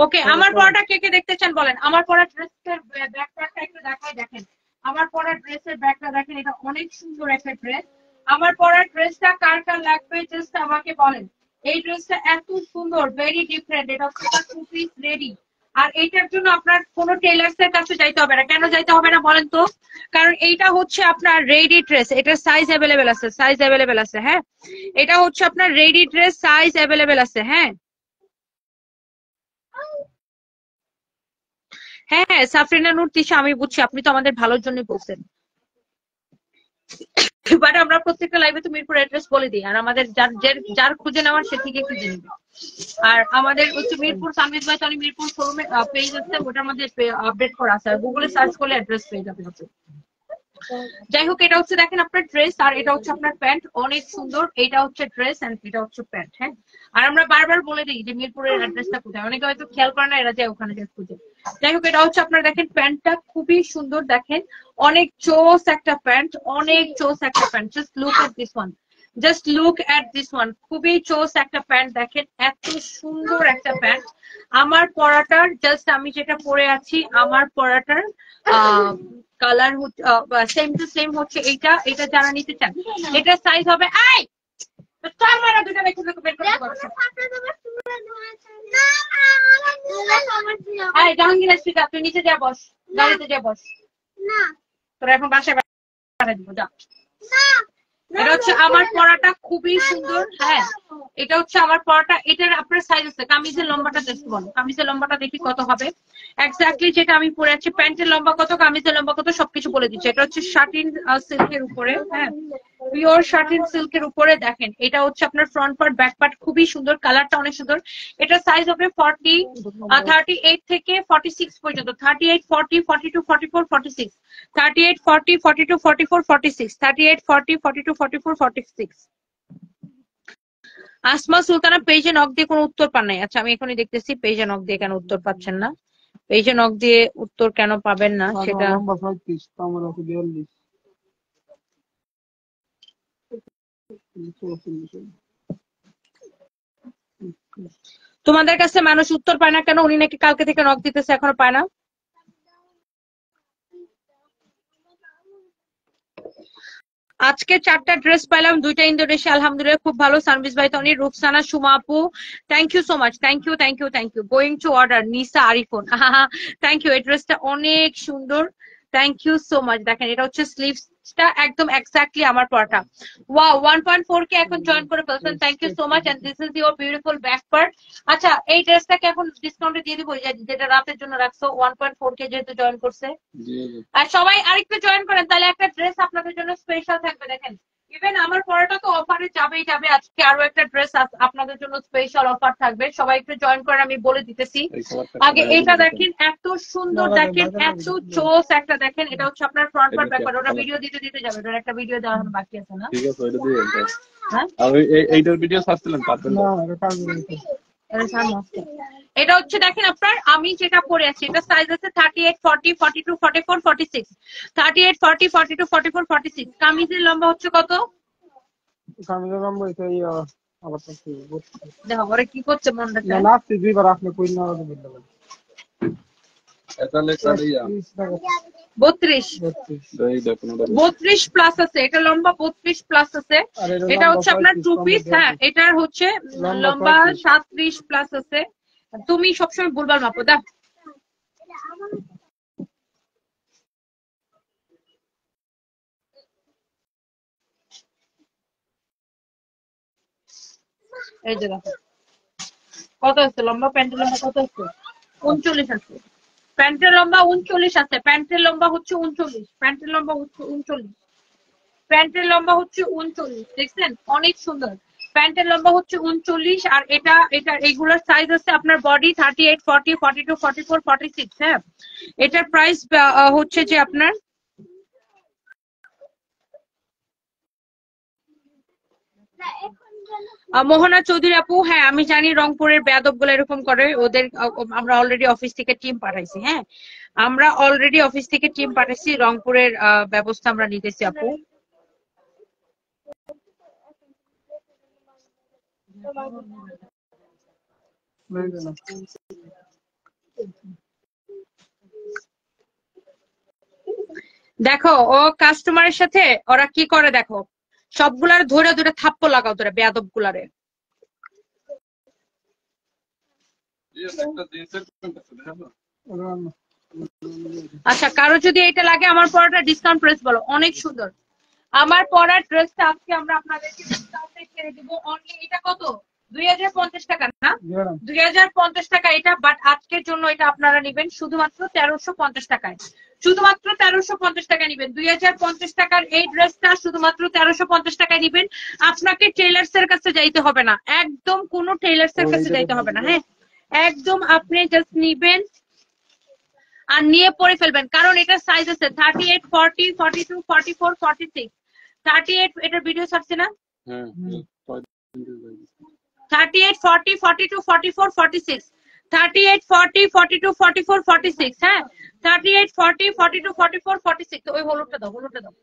ওকে, আমার পড়াটা কে কে দেখতে চান বলেন। আমার পড়া ড্রেসের ব্যাকপ্যাকটা একটু দেখাই, দেখেন আমার পড়া ড্রেসের ব্যাকটা দেখেন, এটা অনেক সুন্দর একটা ড্রেস। আমার পড়া ড্রেসটা কার কার লাগবে জাস্ট আমাকে বলেন। এই ড্রেসটা এত সুন্দর, ভেরি ডিফারেন্ট, এটা হচ্ছে টু পিস রেডি। আর এইটার জন্য আপনার কোনো টেলার্স এর কাছে যাইতে হবে না। কেন যাইতে হবে না বলেন তো? কারণ এইটা হচ্ছে আপনার রেডি ড্রেস, এটার সাইজ অ্যাভেলেবেল আছে। হ্যাঁ, এটা হচ্ছে আপনার রেডি ড্রেস, সাইজ অ্যাভেলেবেল আছে। হ্যাঁ সাফরিনা নূর তিশা, আমি বুঝছি আপনি তো আমাদের ভালোর জন্য বলছেন, বাট আমরা প্রত্যেকটা লাইভে তো মিরপুর অ্যাড্রেস বলে দিই, আর আমাদের যার খুঁজে নেওয়ার সে ঠিকই খুঁজে নেবে। আর আমাদের হচ্ছে মিরপুর সামিদ ভাই তনি মিরপুর শোরুমে পেজ আছে, ওটার মধ্যে আপডেট করা আছে, আর গুগলে সার্চ করলে অ্যাড্রেস পেয়ে যাবে। যাই হোক, এটা হচ্ছে দেখেন আপনার ড্রেস, আর এটা হচ্ছে আপনার প্যান্ট, অনেক সুন্দর। এটা হচ্ছে ড্রেস এন্ড এটা হচ্ছে প্যান্ট। হ্যাঁ, আর আমরা বারবার বলে দিই যে মিরপুরের অ্যাড্রেসটা কোথায়, অনেকে হয়তো খেয়াল করে না, এরা যায় ওখানে যায় খুঁজে। যাই হোক, এটা হচ্ছে আপনার দেখেন প্যান্টটা খুবই সুন্দর, দেখেন অনেক চোস একটা প্যান্ট, অনেক চোস একটা pant. Just look at this one, just look at this one, খুবই চোস একটা প্যান্ট। দেখেন এত সুন্দর একটা প্যান্ট। আমার পরাটার জাস্ট আমি যেটা পরে আছি, আমার পরাটার কালার সেম টু সেম হচ্ছে এইটা। এটা যারা নিতে চান, এটা সাইজ হবে জাহাঙ্গীর স্পিকার, তুই নিচে যা বস, গাড়িতে যা বস, তোরা এখন বাসায় পাঠিয়ে দিব, যা। এটা হচ্ছে আমার পরাটা, খুবই সুন্দর। হ্যাঁ, এটা হচ্ছে আমার পরাটা। এটার আপনার সাইজ আছে। কামিজের লম্বাটা দেখতে বলো, কামিজের লম্বাটা দেখি কত হবে এক্স্যাক্টলি। যেটা আমি পরে আছি, প্যান্টের লম্বা কত, কামিজের লম্বা কত, সবকিছু বলে দিচ্ছি। এটা হচ্ছে শাটিন সিল্কের উপরে, হ্যাঁ পিওর শাটিন সিল্কের উপরে। দেখেন এটা হচ্ছে আপনার ফ্রন্ট পার্ট, ব্যাক পার্ট, খুবই সুন্দর, কালারটা অনেক সুন্দর। এটা সাইজ হবে 38 থেকে 46 পর্যন্ত, 38, 40, 42, 44, 46, 38, 40, 42, 44, 46, 38, 40, 42, 44, 46। আসমা সুলতানা পেজে নক দিয়ে কোনো উত্তর পান নাই। আচ্ছা, আমি এখনই দেখতেছি পেজে নক দিয়ে কেন উত্তর পাচ্ছেন না, পেজে নক দিয়ে উত্তর কেন পাবেন না সেটা। তোমাদের কাছে মানুষ উত্তর পায় না কেন? উনি নাকি কালকে থেকে নক দিতেছে, এখনো পায় না। আজকে 4টা ড্রেস পাইলাম, 2টা ইন্দোনেশিয়া, আলহামদুলিল্লাহ খুব ভালো। সানভিস ভাই, তনি, রুকসানা, সুমা আপু, thank you so much, thank you, thank you, thank you. Going to order, Nisa Arifun, thank you. এই ড্রেসটা অনেক সুন্দর, থ্যাংক ইউ সো মাচ। দেখেন এটা হচ্ছে স্লিভসটা একদম এক্স্যাক্টলি আমার পরাটা। ওয়াও, 1.4 কে এখন জয়েন করে ফেলছেন, thank you so much. And this is your beautiful back part. আচ্ছা, এই ড্রেসটাকে এখন ডিসকাউন্টে দিয়ে দিব, যেটা রাতের জন্য রাখছো। 1.4 কে যেহেতু জয়েন করছে, আর সবাই আরেকটু জয়েন করেন, তাহলে একটা ড্রেস আপনাদের জন্য স্পেশাল থাকবে। দেখেন ইভেন আমার পরাটা তো অফারে যাবেই যাবে, আজকে আরো একটা ড্রেস আপনাদের জন্য স্পেশাল অফার থাকবে। সবাই একটু জয়েন করেন, আমি বলে দিতেছি। আগে এটা দেখেন, এত সুন্দর, দেখেন এত চোস একটা। দেখেন এটা হচ্ছে আপনার ফ্রন্ট পার্ট, ব্যাক পার্ট। ওটা ভিডিও দিতে যাবে, ওটা একটা ভিডিও দেওয়া বাকি আছে না? ঠিক আছে, ওইটা দিয়ে হ্যাঁ, আমি এইটার ভিডিও ছাড়ছিলাম পারবেন না। এটা হচ্ছে দেখেন আপনার, আমি যেটা পরে আছি এটা সাইজ আছে 38, 40, 42, 44, 46, 38, 40, 42, 44, 46। কামিজের লম্বা হচ্ছে কত? কামিজের লম্বা হইছে আবার দেখো ওরে কি করছে মনটা। না লাস্টে দুইবার আপনি কই না বলতে বলেন। এটা লেখা দিয়া 32 প্লাস আছে, এটা লম্বা 32 প্লাস আছে। এটা হচ্ছে আপনার 2 পিস। হ্যাঁ, এটার হচ্ছে লম্বা 37 প্লাস আছে। তুমি সবসময় ভুলবার মাপো, দাও। এই যে দেখো কত আছে লম্বা, প্যান্টের লম্বা কত আছে? 39 আছে। প্যান্টের লম্বা 39 আছে, প্যান্টের লম্বা হচ্ছে 39, প্যান্টের লম্বা হচ্ছে 39, প্যান্টের লম্বা হচ্ছে 39। দেখছেন অনেক সুন্দর, প্যান্টের লম্বা হচ্ছে 39। আর এটা এইগুলোর সাইজ আছে আপনার বডি 38, 40, 42, 44, 46। হ্যাঁ, এটার প্রাইস হচ্ছে যে আপনার মোহনা চৌধুরী আপু। হ্যাঁ আমি জানি রংপুরের বেয়াদব গুলো এরকম করে, ওদের আমরা অলরেডি অফিস থেকে টিম পাঠাইছি। হ্যাঁ, আমরা অলরেডি অফিস থেকে টিম পাঠাইছি, রংপুরের ব্যবস্থা আমরা নিতেছি আপু। দেখো ও কাস্টমারের সাথে ওরা কি করে, দেখো সবগুলার ধরে ধরে থাপ্পড় লাগাও তোরা বেয়াদব গুলারে। আচ্ছা, কারো যদি এটা লাগে আমার পরাটা ডিসকাউন্ট প্রাইস বলো। অনেক সুন্দর আমার পরার ড্রেসটা, আজকে আমরা আপনাদেরকে ডিসকাউন্টে ছেড়ে দিব। অনলি এটা কত? 2050 টাকা না? 2050 টাকা এটা, বাট আজকের জন্য এটা আপনারা নেবেন শুধুমাত্র 1350 টাকায়। শুধুমাত্র 1350 টাকা নিবেন। 2050 টাকার এই ড্রেসটা শুধুমাত্র 1350 টাকায় নিবেন। আপনাকে টেইলার্স এর কাছে যাইতে হবে না, একদম কোনো টেইলার্স এর কাছে যাইতে হবে না। হ্যাঁ, একদম আপনি জাস্ট নিবেন, আর নিয়ে পরে ফেলবেন, কারণ এটা সাইজ আছে 38, 40, 42, 44, 46। 38 এটার ভিডিও ছাড়ছে না? 38, 40, 42, 44, 46। 38, 40, 42, 44, 46। হ্যাঁ, 38, 40, 42, 44, 46। ওই হলুদটা দাও, হলুদটা দাও।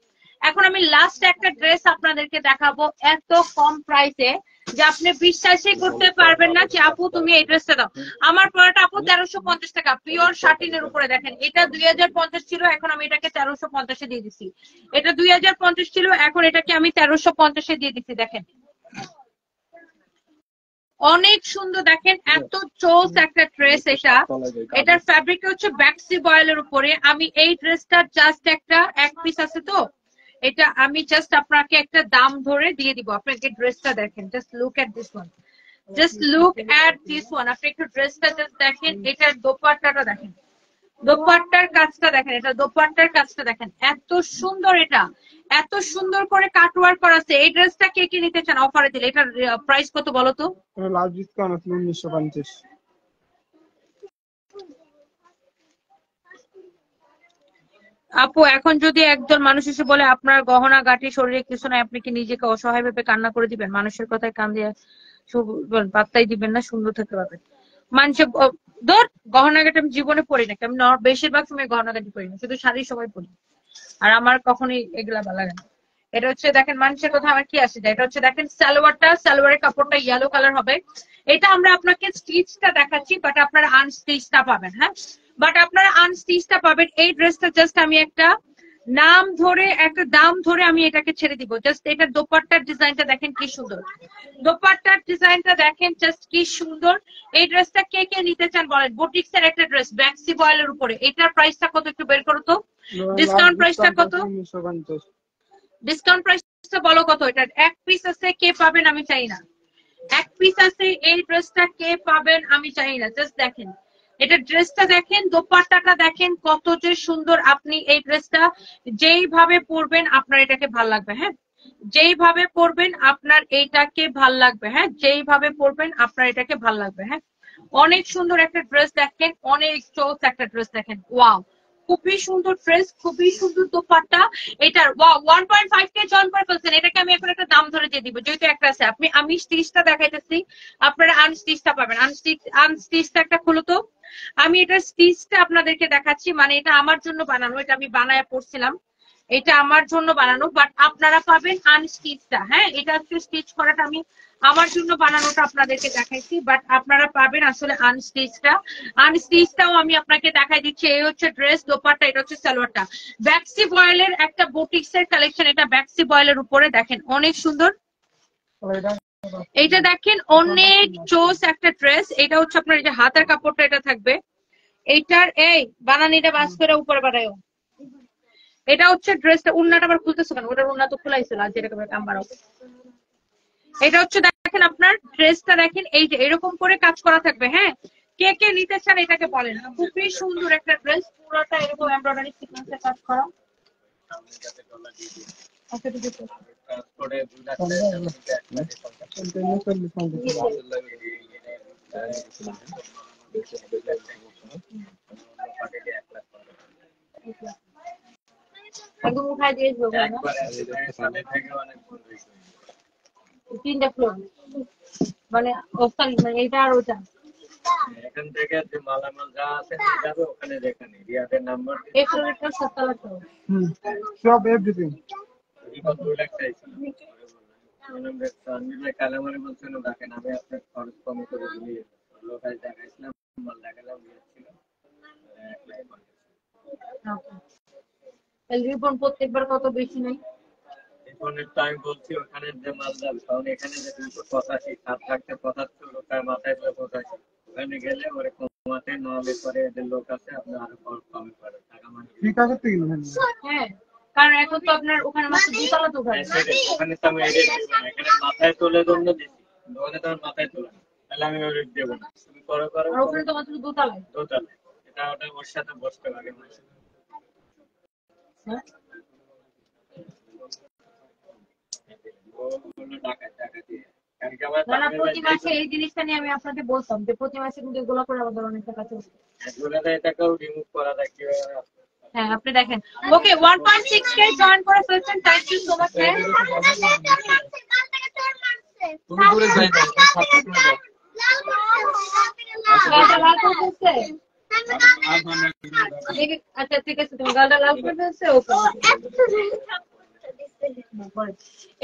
এখন আমি লাস্ট একটা ড্রেস আপনাদেরকে দেখাবো এত কম প্রাইসে যে আপনি বিশ্বাসই করতে পারবেন না যে আপু তুমি এই ড্রেসটা দাও। আমার পরাটা আপু 1350 টাকা, পিওর শাটিনের উপরে। দেখেন এটা 2050 ছিল, এখন আমি এটাকে 1350 দিয়ে দিচ্ছি। এটা 2050 ছিল, এখন এটাকে আমি 1350 দিয়ে দিচ্ছি। দেখেন অনেক সুন্দর, দেখেন এত চোস একটা ড্রেস। এটার ফ্যাব্রিক হচ্ছে ব্যাক্সি বয়েলের উপরে। আমি এই ড্রেসটা জাস্ট এক পিস আছে তো, এটা আমি জাস্ট আপনাকে একটা দাম ধরে দিয়ে দিব। আপনাকে ড্রেসটা দেখেন, just look at this one, just look at this one. আপনি একটু ড্রেসটা জাস্ট দেখেন, এটার দোপাট্টাটা দেখেন, দোপাট্টার কাজটা দেখেন, এটা দোপাট্টার কাজটা দেখেন, এত সুন্দর। এটা এত সুন্দর করে কাটওয়ার্ক করা আছে। এই ড্রেসটা কে কে নিতে চান অফারে দিলে? এটার প্রাইস কত বলো তো? লাস্ট ডিসকাউন্ট আছে 1950। আপু এখন যদি একজন মানুষ এসে বলে আপনার গহনা গাঁটি শরীরে কিছু নাই, আপনি কি নিজেকে অসহায় ভেবে কান্না করে দিবেন? মানুষের কথায় কান দিয়ে পাত্তাই দিবেন না, সুন্দর থাকতে পারবেন। মানুষের ধর গহনা গাঁটি আমি জীবনে পরি না, আমি বেশিরভাগ সময় গহনা গাঁটি পরি না, শুধু শাড়ির সময় পরি। আর আমার কখনোই এগুলা ভালো লাগে না। এটা হচ্ছে দেখেন মানুষের কথা আমার কি আসে যায়। এটা হচ্ছে দেখেন সালোয়ারের কাপড়টা ইয়েলো কালার হবে। এটা আমরা আপনাকে স্টিচটা দেখাচ্ছি, বাট আপনারা আনস্টিচটা পাবেন। হ্যাঁ, বাট আপনারা আনস্টিচটা পাবেন। এই ড্রেসটা জাস্ট আমি একটা দাম ধরে আমি এটাকে ছেড়ে দিব। জাস্ট এটার দোপাট্টার ডিজাইনটা দেখেন কি সুন্দর, দোপাট্টার ডিজাইনটা দেখেন জাস্ট কি সুন্দর। এই ড্রেসটা কে কে নিতে চান বলেন? বুটিক্স এর একটা ড্রেস ব্যাক্সি বয়েলের উপরে। এটার প্রাইসটা কত একটু বের করো তো, ডিসকাউন্ট প্রাইসটা কত? 1950। ডিসকাউন্ট প্রাইসটা বলো কত? এটার এক পিস আছে, কে পাবেন আমি চাই না। এক পিস আছে, এই ড্রেসটা কে পাবেন আমি চাই না। জাস্ট দেখেন এটা, ড্রেসটা দেখেন, দোপাট্টাটা দেখেন কত যে সুন্দর। আপনি এই ড্রেসটা যেইভাবে পরবেন আপনার এটাকে ভাল লাগবে। হ্যাঁ, যেইভাবে পরবেন আপনার এইটাকে ভাল লাগবে। হ্যাঁ, যেইভাবে পরবেন আপনার এটাকে ভাল লাগবে। হ্যাঁ, অনেক সুন্দর একটা ড্রেস দেখেন, অনেক চোস একটা ড্রেস দেখেন। ওয়াও, খুবই সুন্দর ড্রেস, খুবই সুন্দর দোপাট্টা। এটার 1.5K জন করে ফেলছেন। এটাকে আমি এখন একটা দাম ধরে দিয়ে দিব, যেহেতু একটা আছে। আমি স্টিচটা দেখাইতেছি, আপনারা আনস্টিচটা পাবেন। আনস্টিচটা একটা খুলো তো। আমি এটার স্টিচটা আপনাদেরকে দেখাচ্ছি, মানে এটা আমার জন্য বানানো, এটা আমি বানায় পড়ছিলাম, এটা আমার জন্য বানানো, বাট আপনারা পাবেন আনস্টিচটা। হ্যাঁ, এটা হচ্ছে স্টিচ করাটা আমি আমার জন্য বানানোটা আপনাদেরকে দেখাইছি, বাট আপনারা পাবেন আসলে আনস্টিচটা। আনস্টিচটাও আমি আপনাকে দেখাই দিচ্ছি। এই হচ্ছে ড্রেস, দোপাট্টা, এটা হচ্ছে সালোয়ারটা। ব্যাক্সি বয়েলের একটা বুটিক্স এর কালেকশন। এটা ব্যাক্সি বয়েলের উপরে দেখেন অনেক সুন্দর। এইটা দেখেন অনেক চোস একটা ড্রেস। এটা হচ্ছে আপনার এই যে হাতের কাপড়টা এটা থাকবে। এইটার এই বানানিটা বাস করে উপরে বাড়ায়ও। এটা হচ্ছে ড্রেসটা। উন্নাটা আবার খুলতেছো কেন? ওটার উন্না তো খোলাইছিল, আজ যেটা কাম বাড়াও। এটা হচ্ছে দেখেন আপনার ড্রেসটা দেখেন, এই যে এরকম করে কাজ করা থাকবে। হ্যাঁ, কে কে নিতে চান এটাকে বলেন। খুবই সুন্দর একটা ড্রেস, পুরোটা এরকম এমব্রয়ডারি সিকোয়েন্সের কাজ করা। একদম উঠাই দিয়ে তিনটা ফ্লোর, মানে এটা আর ওটা। এখান থেকে যে মালামাল যা আছে নিয়ে যাবে, ওখানে যেখানে রিয়াদের নাম্বার এই ফ্লোরটা সস্তা লাগতো। সব এভরিথিং। কত লাখ চাইছিল আমি কালামারে বলছিল, দেখেন আমি আপনার খরচ কম করে দিই। লোকাল দেখাইছিলাম, মাল দেখালাম, দিয়েছিল 1 লাখ। রিবন প্রত্যেকবার কত বেশি নেই? রিবনের তো আমি বলছি ওখানে যে মাল যাবে, কারণ এখানে যে 285 7 লাখের 75 লোকের মাথায় 85, ওখানে গেলে ওরে কমাতে না হলে পরে এদের লোক আছে, আপনি আরো কমে পারেন টাকা মানে ঠিক আছে তো কিনবেন। হ্যাঁ, কারণ এখন তো আপনার ওখানে মাত্র দুতলা তো ঘর। ওখানে তো আমি এডিট দিব না, এখানে মাথায় তোলে জন্য দিছি, দোকানে তো আমার মাথায় তোলে না, তাহলে আমি এডিট দেবো না। তুমি করো আর ওখানে তো মাত্র দোতলায়। দোতলায়, এটা ওটা ওর সাথে বসতে লাগে না। হ্যাঁ, ও হলো টাকা দিয়ে কারণ কি আমার না না, প্রতি মাসে এই জিনিসটা নিয়ে আমি আপনাকে বলতাম যে প্রতি মাসে কিন্তু এগুলো করে আমাদের অনেক টাকা চলছে। এটাকেও রিমুভ করা যায় কিভাবে? হ্যাঁ আপনি দেখেন। ওকে 1.6k জয়েন করে ফেলছেন, thank you so much ma'am. তুমি দূরে যাই না, তুমি সাথে চলে যাও। গালটা লাল করে ফেলছে? আর মানে আচ্ছা ঠিক আছে, তুমি গালটা লাল করে ফেলছে। ওকে,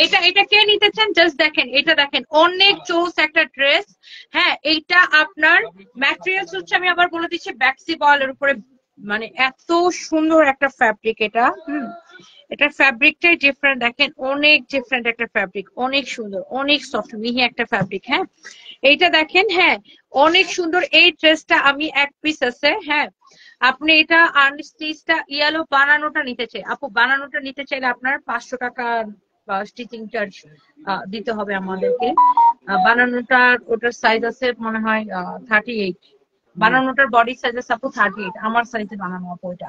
এটা এটা কে নিতে চান জাস্ট দেখেন, এটা দেখেন অনেক চোস একটা ড্রেস। হ্যাঁ এইটা আপনার ম্যাটেরিয়ালস হচ্ছে, আমি আবার বলে দিচ্ছি, ব্যাক্সি বয়েলের উপরে, মানে এত সুন্দর একটা ফ্যাব্রিক এটা। এটার ফ্যাব্রিকটাই ডিফারেন্ট, দেখেন অনেক ডিফারেন্ট একটা ফ্যাব্রিক, অনেক সুন্দর, অনেক সফট মিহি একটা ফ্যাব্রিক। হ্যাঁ এইটা দেখেন, হ্যাঁ অনেক সুন্দর। এই ড্রেসটা আমি এক পিস আছে। হ্যাঁ আপনি এটা আনস্টিচটা ইয়েলো বানানোটা নিতে চাই আপু, বানানোটা নিতে চাইলে আপনার 500 টাকা স্টিচিং চার্জ দিতে হবে আমাদেরকে। বানানোটার ওটার সাইজ আছে মনে হয় 38, বানানোটার বডি সাইজ আছে আপু 38, আমার সাইজে বানানো আপু এটা।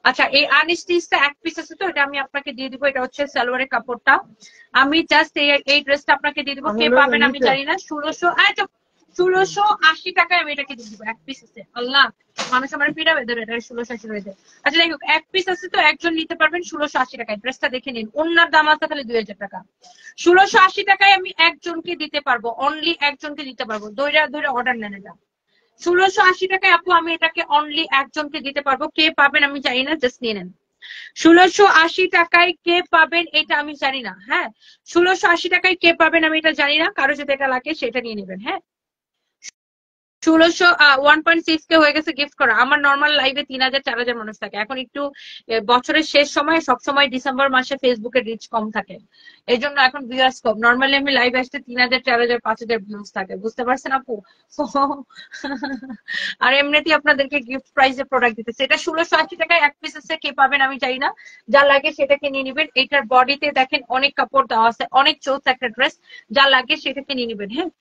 আচ্ছা এই আনস্টিচটা এক পিস আছে তো, এটা আমি আপনাকে দিয়ে দিব। এটা হচ্ছে সালোয়ারের কাপড়টা। আমি জাস্ট এই ড্রেসটা আপনাকে দিয়ে দিব, কে পাবেন আমি জানি না। 1680 টাকায় আমি এটাকে দিয়ে দিব, এক পিস আছে। আল্লাহ, মানুষ আমার পিড়াবে ধরে, এটা 1680 রয়েছে। আচ্ছা যাই হোক, এক পিস আছে তো একজন নিতে পারবেন 1680 টাকায়। ড্রেসটা দেখে নিন, ওনার দাম আছে খালি 2000 টাকা। 1680 টাকায় আমি একজনকে দিতে পারবো, অনলি একজনকে দিতে পারবো। দইরা অর্ডার নেন এটা 1680 টাকায় আপু, আমি এটাকে অনলি একজনকে দিতে পারবো। কে পাবেন আমি জানি না, জাস্ট নিয়ে নেন। 1680 টাকায় কে পাবেন এটা আমি জানি না। হ্যাঁ 1680 টাকায় কে পাবেন আমি এটা জানি না, কারো যদি এটা লাগে সেটা নিয়ে নেবেন। হ্যাঁ 1.6k হয়ে গেছে গিফট করা। আমার নর্মাল লাইভে 3000-4000 মানুষ থাকে। এখন একটু বছরের শেষ সময়, সব সময় ডিসেম্বর মাসে ফেসবুকের রিচ কম থাকে, এই জন্য এখন ভিউয়ার্স কম। নর্মালি আমি লাইভ আসতে 3000-4000-5000 ভিউজ থাকে, বুঝতে পারছেন আপু? আর এমনিতেই আপনাদেরকে গিফট প্রাইসে প্রোডাক্ট দিতেছে। এটা 1680 টাকায় এক পিস আছে, কে পাবেন আমি জানি না, যা লাগে সেটাকে নিয়ে নিবেন। এটার বডিতে দেখেন অনেক কাপড় দেওয়া আছে, অনেক চোস একটা ড্রেস, যা লাগে সেটাকে নিয়ে নিবেন। হ্যাঁ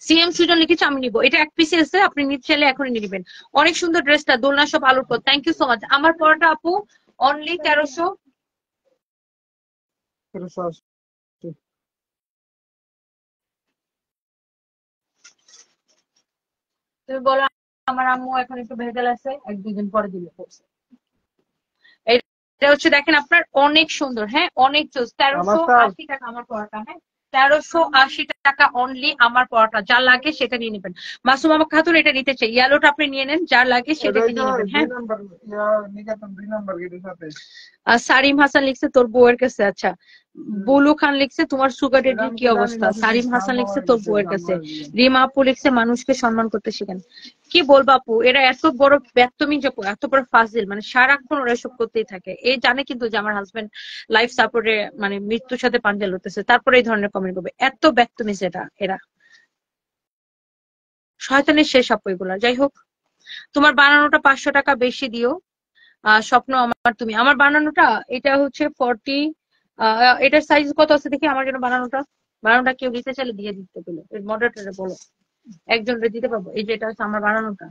সিএম সুজন লিখেছে, আমি নিবো। এটা এক পিসে আছে, আপনি নিতে চাইলে এখনই নিয়ে নিবেন। অনেক সুন্দর ড্রেসটা, দোলনা সব আলোর পর। Thank you so much. আমার পরাটা আপু অনলি 1300। 1380। তুমি বলো, আমার আম্মু এখন একটু ভেজাল আছে, 1-2 দিন পরে দিলে পড়ছে। এটা হচ্ছে দেখেন আপনার অনেক সুন্দর। হ্যাঁ অনেক চোস। 1380 টাকা আমার পরাটা। হ্যাঁ 1380 টাকা অনলি আমার পরাটা, যা লাগে সেটা নিয়ে নেবেন। মাসুম আমা খাতুন এটা নিতে চাই, ইয়েলোটা আপনি নিয়ে নেন, যা লাগে সেটাকে নিয়ে নেবেন। হ্যাঁ সারিম হাসান লিখছে তোর বউয়ের কাছে। আচ্ছা বুলু খান লিখছে তোমার সুগার ডেডির কি অবস্থা। সারিম হাসান লিখছে তোর বউয়ের কাছে। রিমা আপু লিখছে মানুষকে সম্মান করতে শিখেন। কি বলবো আপু, এরা এত বড় ব্যক্তমি, এত বড় ফাজিল, মানে সারাক্ষণ ওরা এসব করতেই থাকে। এই জানে কিন্তু যে আমার হাজবেন্ড লাইফ সাপোর্টে মানে মৃত্যুর সাথে পাঞ্জা লড়তেছে, তারপরে এই ধরনের কমেন্ট করবে। এত ব্যক্তমি যেটা, এরা শয়তানের শেষ আপু এগুলা। যাই হোক, তোমার বানানোটা 500 টাকা বেশি দিও। স্বপ্ন আমার তুমি, আমার বানানোটা এটা হচ্ছে 40। এটার সাইজ কত আছে দেখি আমার জন্য। বানানোটা কেউ দিতে চাইলে দিয়ে দিতে পেলো, মডারেটরে বলো, একজনকে দিতে পারবো। এই যে এটা হচ্ছে আমার বানানোটা।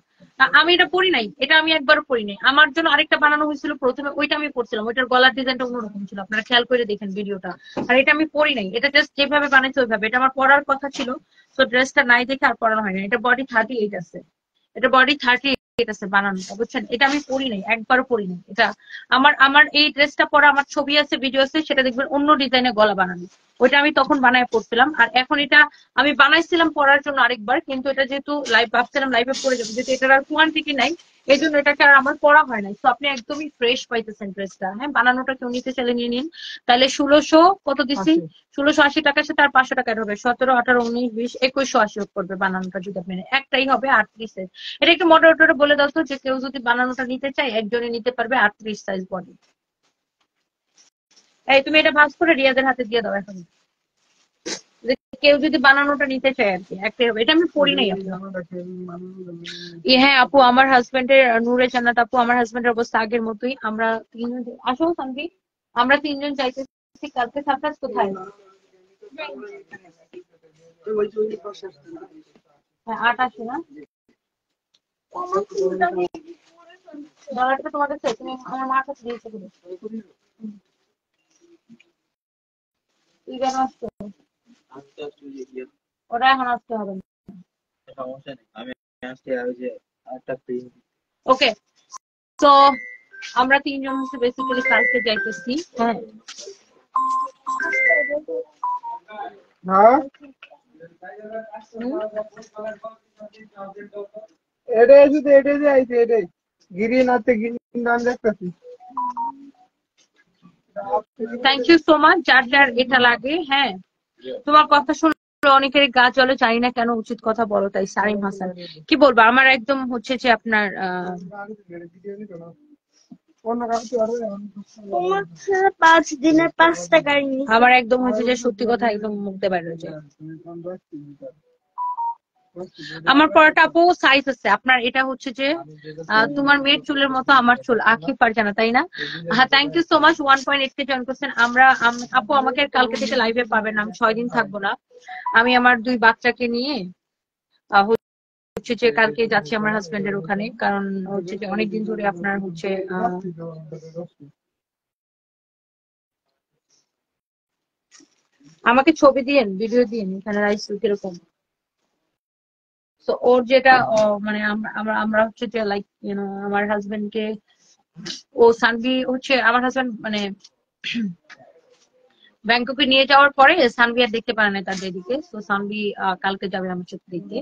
আমি এটা পরি নাই, এটা আমি একবারও পরি নাই। আমার জন্য আরেকটা বানানো হয়েছিল প্রথমে, ওইটা আমি পরছিলাম। ওইটার গলার ডিজাইনটা অন্যরকম ছিল, আপনারা খেয়াল করে দেখেন ভিডিওটা। আর এটা আমি পরি নাই, এটা জাস্ট যেভাবে বানাইছে ওইভাবে। এটা আমার পরার কথা ছিল, তো ড্রেসটা নাই দেখে আর পরানো হয় না। এটা বডি 38 আছে, এটা বডি 38 আছে বানানোটা, বুঝছেন? এটা আমি পরি নাই, একবারও পরি নাই। এটা আমার এই ড্রেসটা পরা আমার ছবি আছে, ভিডিও আছে, সেটা দেখবেন অন্য ডিজাইনে গলা বানানো। ওইটা আমি তখন বানায় পড়ছিলাম। আর এখন এটা আমি বানাইছিলাম পরার জন্য আরেকবার, কিন্তু এটা যেহেতু লাইভ ভাবছিলাম লাইভে পরে যাবো, যেহেতু এটার আর কোয়ান্টিটি নাই, এই জন্য এটাকে আর আমার পরা হয় নাই। তো আপনি একদমই ফ্রেশ পাইতেছেন ড্রেসটা। হ্যাঁ বানানোটা কেউ নিতে চাইলে নিয়ে নিন। তাহলে 1600 কত দিচ্ছি, 1680 টাকার সাথে আর 500 টাকা হবে, 17, 18, 19, 20, 2180 করবে বানানোটা যদি আপনি একটাই হবে 38 সাইজ। এটা একটু মডারেটরে বলে দাও তো, যে কেউ যদি বানানোটা নিতে চায় একজনে নিতে পারবে 38 সাইজ বডি। এই তুমি এটা ভাঁজ করে রিয়াদের হাতে দিয়ে দাও এখন, কেউ যদি বানানোটা নিতে চায় আর কি। একটাই হবে, এটা আমি পড়ি নাই আপু। হ্যাঁ আপু আমার হাজবেন্ডের নূরে জান্নাত আপু, আমার হাজবেন্ডের অবস্থা আগের মতোই। আমরা 3জন আসো শান্তি, আমরা 3জন যাইতেছি কালকে। সারপ্রাইজ কোথায়? হ্যাঁ 88 না, ডলারটা তোমার কাছে, তুমি আমার মার কাছে দিয়েছো। তুই কেন আসছো? ওরা এখন আসতে হবে না। সমস্যা নেই, আমি আসছি আর ওই যে একটা প্রিন্ট। ওকে, তো আমরা তিনজন হচ্ছে বেসিক্যালি কালকে যাইতেছি। হ্যাঁ, হ্যাঁ এটাই শুধু এটাই যে আইছে এটাই গ্রিন আছে গ্রিন নাম দেখতেছি থ্যাংক ইউ সো মাচ। যার যার এটা লাগে, হ্যাঁ তোমার কথা শুনলে অনেকের গা জ্বলে, জানি না কেন, উচিত কথা বলো তাই। সারিম হাসান, কি বলবো, আমার একদম হচ্ছে যে আপনার অন্য কাউকে আরো তোমার ছেলে 5 দিনে 5টা গাড়ি নিছে। আমার একদম হচ্ছে যে সত্যি কথা একদম মুখ দিয়ে বাইরে হয়ে যায়। আমার পরাটা আপু সাইজ আছে আপনার, এটা হচ্ছে যে তোমার মেয়ের চুলের মতো আমার চুল, আখি ফারজানা, তাই না? হ্যাঁ, thank you so much. 1.8 K join করছেন। আপু আমাকে কালকে থেকে লাইভে পাবেন, আমি 6 দিন থাকবো না। আমি আমার 2 বাচ্চাকে নিয়ে হচ্ছে যে কালকে যাচ্ছি আমার হাজবেন্ডের ওখানে, কারণ হচ্ছে যে অনেকদিন ধরে আপনার হচ্ছে আমাকে ছবি দিয়েন, ভিডিও দিয়েন এখানে রাইস কিরকম। তো ওর যেটা মানে আমরা হচ্ছে যে লাইক আমার হাজবেন্ডকে, ও সানভি হচ্ছে আমার হাজবেন্ড মানে ব্যাংককে নিয়ে যাওয়ার পরে সানভি আর দেখতে পারে না তার দিদিকে। তো সানভি কালকে যাবে আমার সাথে দেখতে।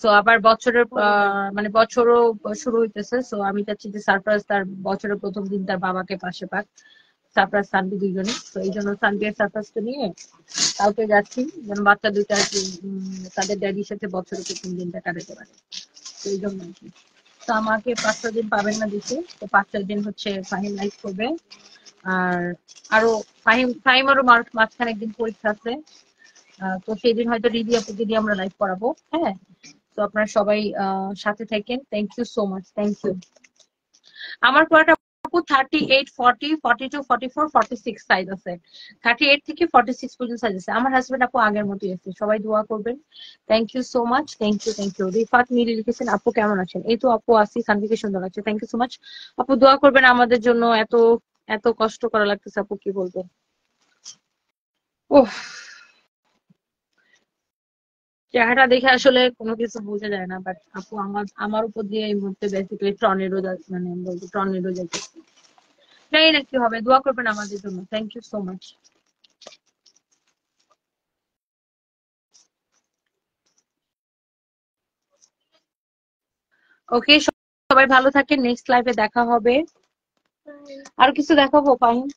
সো আবার বছরের মানে বছরও শুরু হইতেছে। সো আমি চাচ্ছি যে সারপ্রাইজ তার বছরের প্রথম দিন তার বাবাকে পাশে পাক, সারপ্রাইজ সানভি দুইজনে। তো এই জন্য সানভি এর সারপ্রাইজটা নিয়ে কালকে যাচ্ছি, যেন বাচ্চা দুইটা আর কি তাদের ড্যাডির সাথে বছরের প্রথম দিনটা কাটাতে পারে। তো এই জন্য আর কি। তো আমাকে 5-6 দিন পাবেন না দিতে, তো 5-6 দিন হচ্ছে ফাহিম লাইভ করবে। আর আরো ফাহিমেরও মাঝখানে একদিন পরীক্ষা আছে, তো সেই দিন হয়তো রিদি আপুকে দিয়ে আমরা লাইভ করাবো। হ্যাঁ, তো আপনারা সবাই সাথে থাকেন। Thank you so much, thank you. আমার পড়াটা আপু 38, 40, 42, 44, 46 সাইজ আছে। 38 থেকে 46 পর্যন্ত সাইজ আছে। আমার হাজবেন্ড আপু আগের মতোই আছে, সবাই দোয়া করবেন। Thank you so much, thank you, thank you. Rifat Mili লিখেছেন আপু কেমন আছেন? এই তো আপু আসি, সানভিকে সুন্দর লাগছে। থ্যাংক ইউ সো মাচ আপু, দোয়া করবেন আমাদের জন্য। এত এত কষ্ট করা লাগতেছে আপু, কি বলবো। ওহ, চেহারা দেখে আসলে কোনো কিছু বোঝা যায় না, বাট আপু আমার উপর দিয়ে এই মুহূর্তে বেসিক্যালি টর্নেডো মানে বলবো টর্নেডো যাইতেছে। জানি না কি হবে, দোয়া করবেন আমাদের জন্য। Thank you so much. Okay, সবাই ভালো থাকেন, নেক্সট লাইভে দেখা হবে। আর কিছু দেখাবো ফাহিম?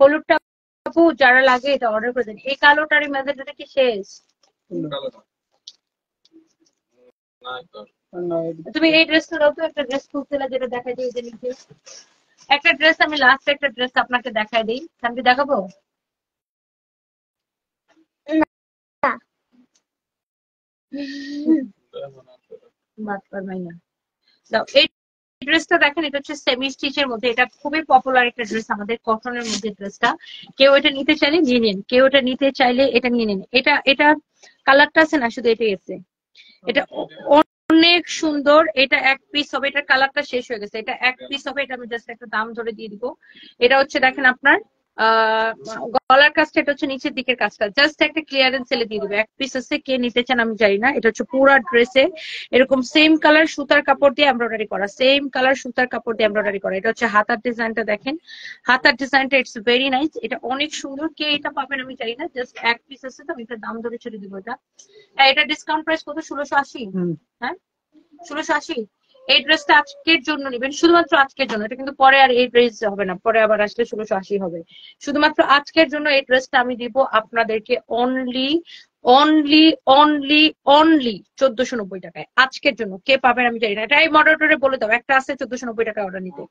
হলুদটা আপু যারা লাগে এটা অর্ডার করে দেন। এই কালোটার ম্যাজেন্টাটা কি শেষ? তুমি এই ড্রেসটা দাও তো, একটা ড্রেস খুলছিলা যেটা দেখাই দিই, যে নিচে একটা ড্রেস, আমি লাস্ট একটা ড্রেস আপনাকে দেখাই দিই। আমি দেখাবো এই ড্রেসটা দেখেন, এটা হচ্ছে সেমি স্টিচের মধ্যে। এটা খুবই পপুলার একটা ড্রেস আমাদের, কটনের মধ্যে ড্রেসটা। কেউ এটা নিতে চাইলে নিয়ে নিন, কেউ এটা নিতে চাইলে এটা নিয়ে নিন। এটা কালারটা আছে না, শুধু এটাই আছে। এটা অনেক সুন্দর। এটা এক পিস হবে, এটার কালারটা শেষ হয়ে গেছে। এটা এক পিস হবে, এটা আমি জাস্ট একটা দাম ধরে দিয়ে দিব। এটা হচ্ছে দেখেন আপনার গলার কাজটা, এটা হচ্ছে নিচের দিকের কাজটা, জাস্ট একটা ক্লিয়ারেন্স সেলে দিয়ে দিবে। এক পিস আছে, কে নিতে চান আমি জানি না। এটা হচ্ছে পুরা ড্রেসে এরকম সেম কালার সুতার কাপড় দিয়ে এমব্রয়ডারি করা, সেম কালার সুতার কাপড় দিয়ে এমব্রয়ডারি করা। এটা হচ্ছে হাতার ডিজাইনটা দেখেন, হাতার ডিজাইনটা ইটস ভেরি নাইস। এটা অনেক সুন্দর, কে এটা পাবেন আমি জানি না, জাস্ট এক পিস আছে, তো আমি একটা দাম ধরে ছেড়ে দিব। এটা ডিসকাউন্ট প্রাইস কত? 1680। হ্যাঁ, 1680। এই ড্রেসটা আজকের জন্য নেবেন, শুধুমাত্র আজকের জন্য। এটা কিন্তু পরে আর এই ড্রেস হবে না, পরে আবার আসলে 1680 হবে। শুধুমাত্র আজকের জন্য এই ড্রেসটা আমি দিব আপনাদেরকে অনলি অনলি অনলি অনলি 1490 টাকায়। আজকের জন্য কে পাবেন আমি জানি না। এটা এই মডারেটরে বলে দাও, একটা আছে 1490 টাকা অর্ডার নিতে।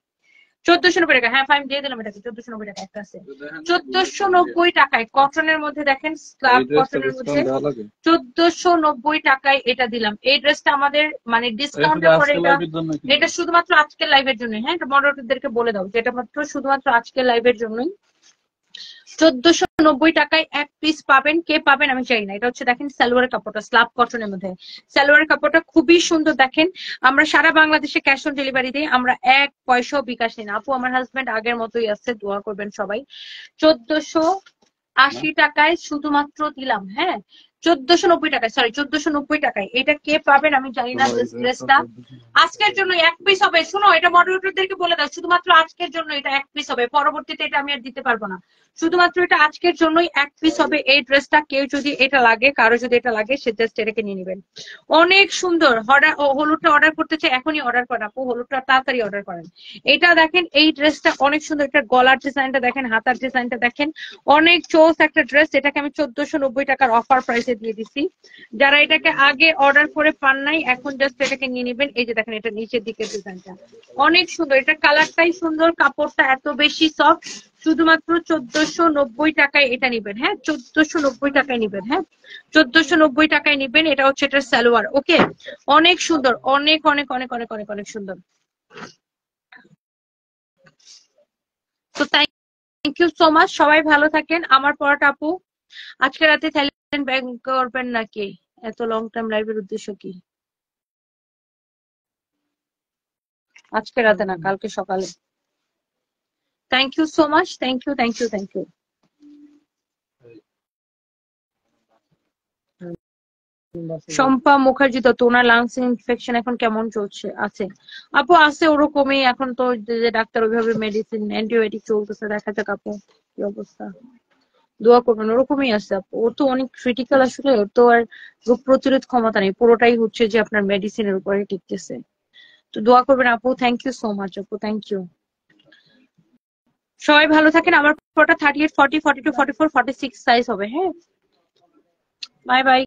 1490 টাকা, হ্যাঁ ফাইন দিয়ে দিলাম এটাকে। 1490 টাকা একটা আছে, 1490 টাকায় কটনের মধ্যে দেখেন, স্লাব কটনের মধ্যে 1490 টাকায় এটা দিলাম। এই ড্রেসটা আমাদের মানে ডিসকাউন্টের পরে এটা শুধুমাত্র আজকের লাইভের জন্য। হ্যাঁ, এটা মডারেটরদেরকে বলে দাও যে এটা মাত্র শুধুমাত্র আজকের লাইভের জন্যই। 1490 টাকায় এক পিস পাবেন। কে পাবেন আমি চাই না। এটা হচ্ছে দেখেন সালোয়ারের কাপড়টা স্ল্যাব কটনের মধ্যে, সালোয়ারের কাপড়টা খুবই সুন্দর। দেখেন আমরা সারা বাংলাদেশে ক্যাশ অন ডেলিভারি দিই, আমরা 1 পয়সাও বিকাশ নিই না। আপু আমার হাজবেন্ড আগের মতোই আছে, দোয়া করবেন সবাই। 1480 টাকায় শুধুমাত্র দিলাম, হ্যাঁ 1490 টাকায়, সরি 1490 টাকায়। এটা কে পাবেন আমি জানি না। ড্রেসটা আজকের জন্য এক পিস হবে। শুনো, এটা মডারেটরদেরকে বলে দাও, শুধুমাত্র আজকের জন্য এটা এক পিস হবে, পরবর্তীতে এটা আমি আর দিতে পারবো না। শুধুমাত্র এটা আজকের জন্যই এক পিস হবে এই ড্রেসটা। কেউ যদি এটা লাগে, কারো যদি এটা লাগে, সে জাস্ট এটাকে নিয়ে নেবেন। অনেক সুন্দর। হলুদটা অর্ডার করতে চাই, এখনই অর্ডার করেন আপু, হলুদটা তাড়াতাড়ি অর্ডার করেন। এটা দেখেন, এই ড্রেসটা অনেক সুন্দর। এটা গলার ডিজাইনটা দেখেন, হাতার ডিজাইনটা দেখেন, অনেক চোস একটা ড্রেস। এটাকে আমি 1490 টাকার অফার প্রাইসে দিয়ে দিচ্ছি। যারা এটাকে আগে অর্ডার করে পান নাই, এখন জাস্ট এটাকে নিয়ে নেবেন। এই যে দেখেন, এটা নিচের দিকের ডিজাইনটা অনেক সুন্দর, এটা কালারটাই সুন্দর, কাপড়টা এত বেশি সফট। শুধুমাত্র 1490 টাকায় এটা নিবেন, হ্যাঁ 1490 টাকায় নিবেন, হ্যাঁ 1490 টাকায় নিবেন। এটা হচ্ছে এটার সালোয়ার। ওকে, অনেক সুন্দর, অনেক অনেক অনেক অনেক অনেক অনেক সুন্দর। তো থ্যাংক ইউ সো মাচ, সবাই ভালো থাকেন। আমার পড়াটা আপু আজকে রাতে থাইল্যান্ড ব্যাক করবেন নাকি? এত লং টাইম লাইভের উদ্দেশ্য কি? আজকে রাতে না, কালকে সকালে। Thank you so much, thank you thank you thank you. Shampa Mukherjee, তো ওনার লাংস ইনফেকশন এখন কেমন চলছে? আছে আপু, আছে ওরকমই। এখন তো যে ডাক্তার ওইভাবে মেডিসিন অ্যান্টিবায়োটিক চলতেছে, দেখা যাক আপু কি অবস্থা। দোয়া করবেন, ওরকমই আছে আপু। ওর তো অনেক ক্রিটিক্যাল, আসলে ওর তো আর রোগ প্রতিরোধ ক্ষমতা নেই, পুরোটাই হচ্ছে যে আপনার মেডিসিনের উপরে টিকতেছে। তো দোয়া করবেন আপু। থ্যাংক ইউ সো মাচ আপু, থ্যাংক ইউ। সবাই ভালো থাকেন। আমার পুরোটা 38, 40, 42, 44, 46 সাইজ হবে, হ্যাঁ। Bye bye.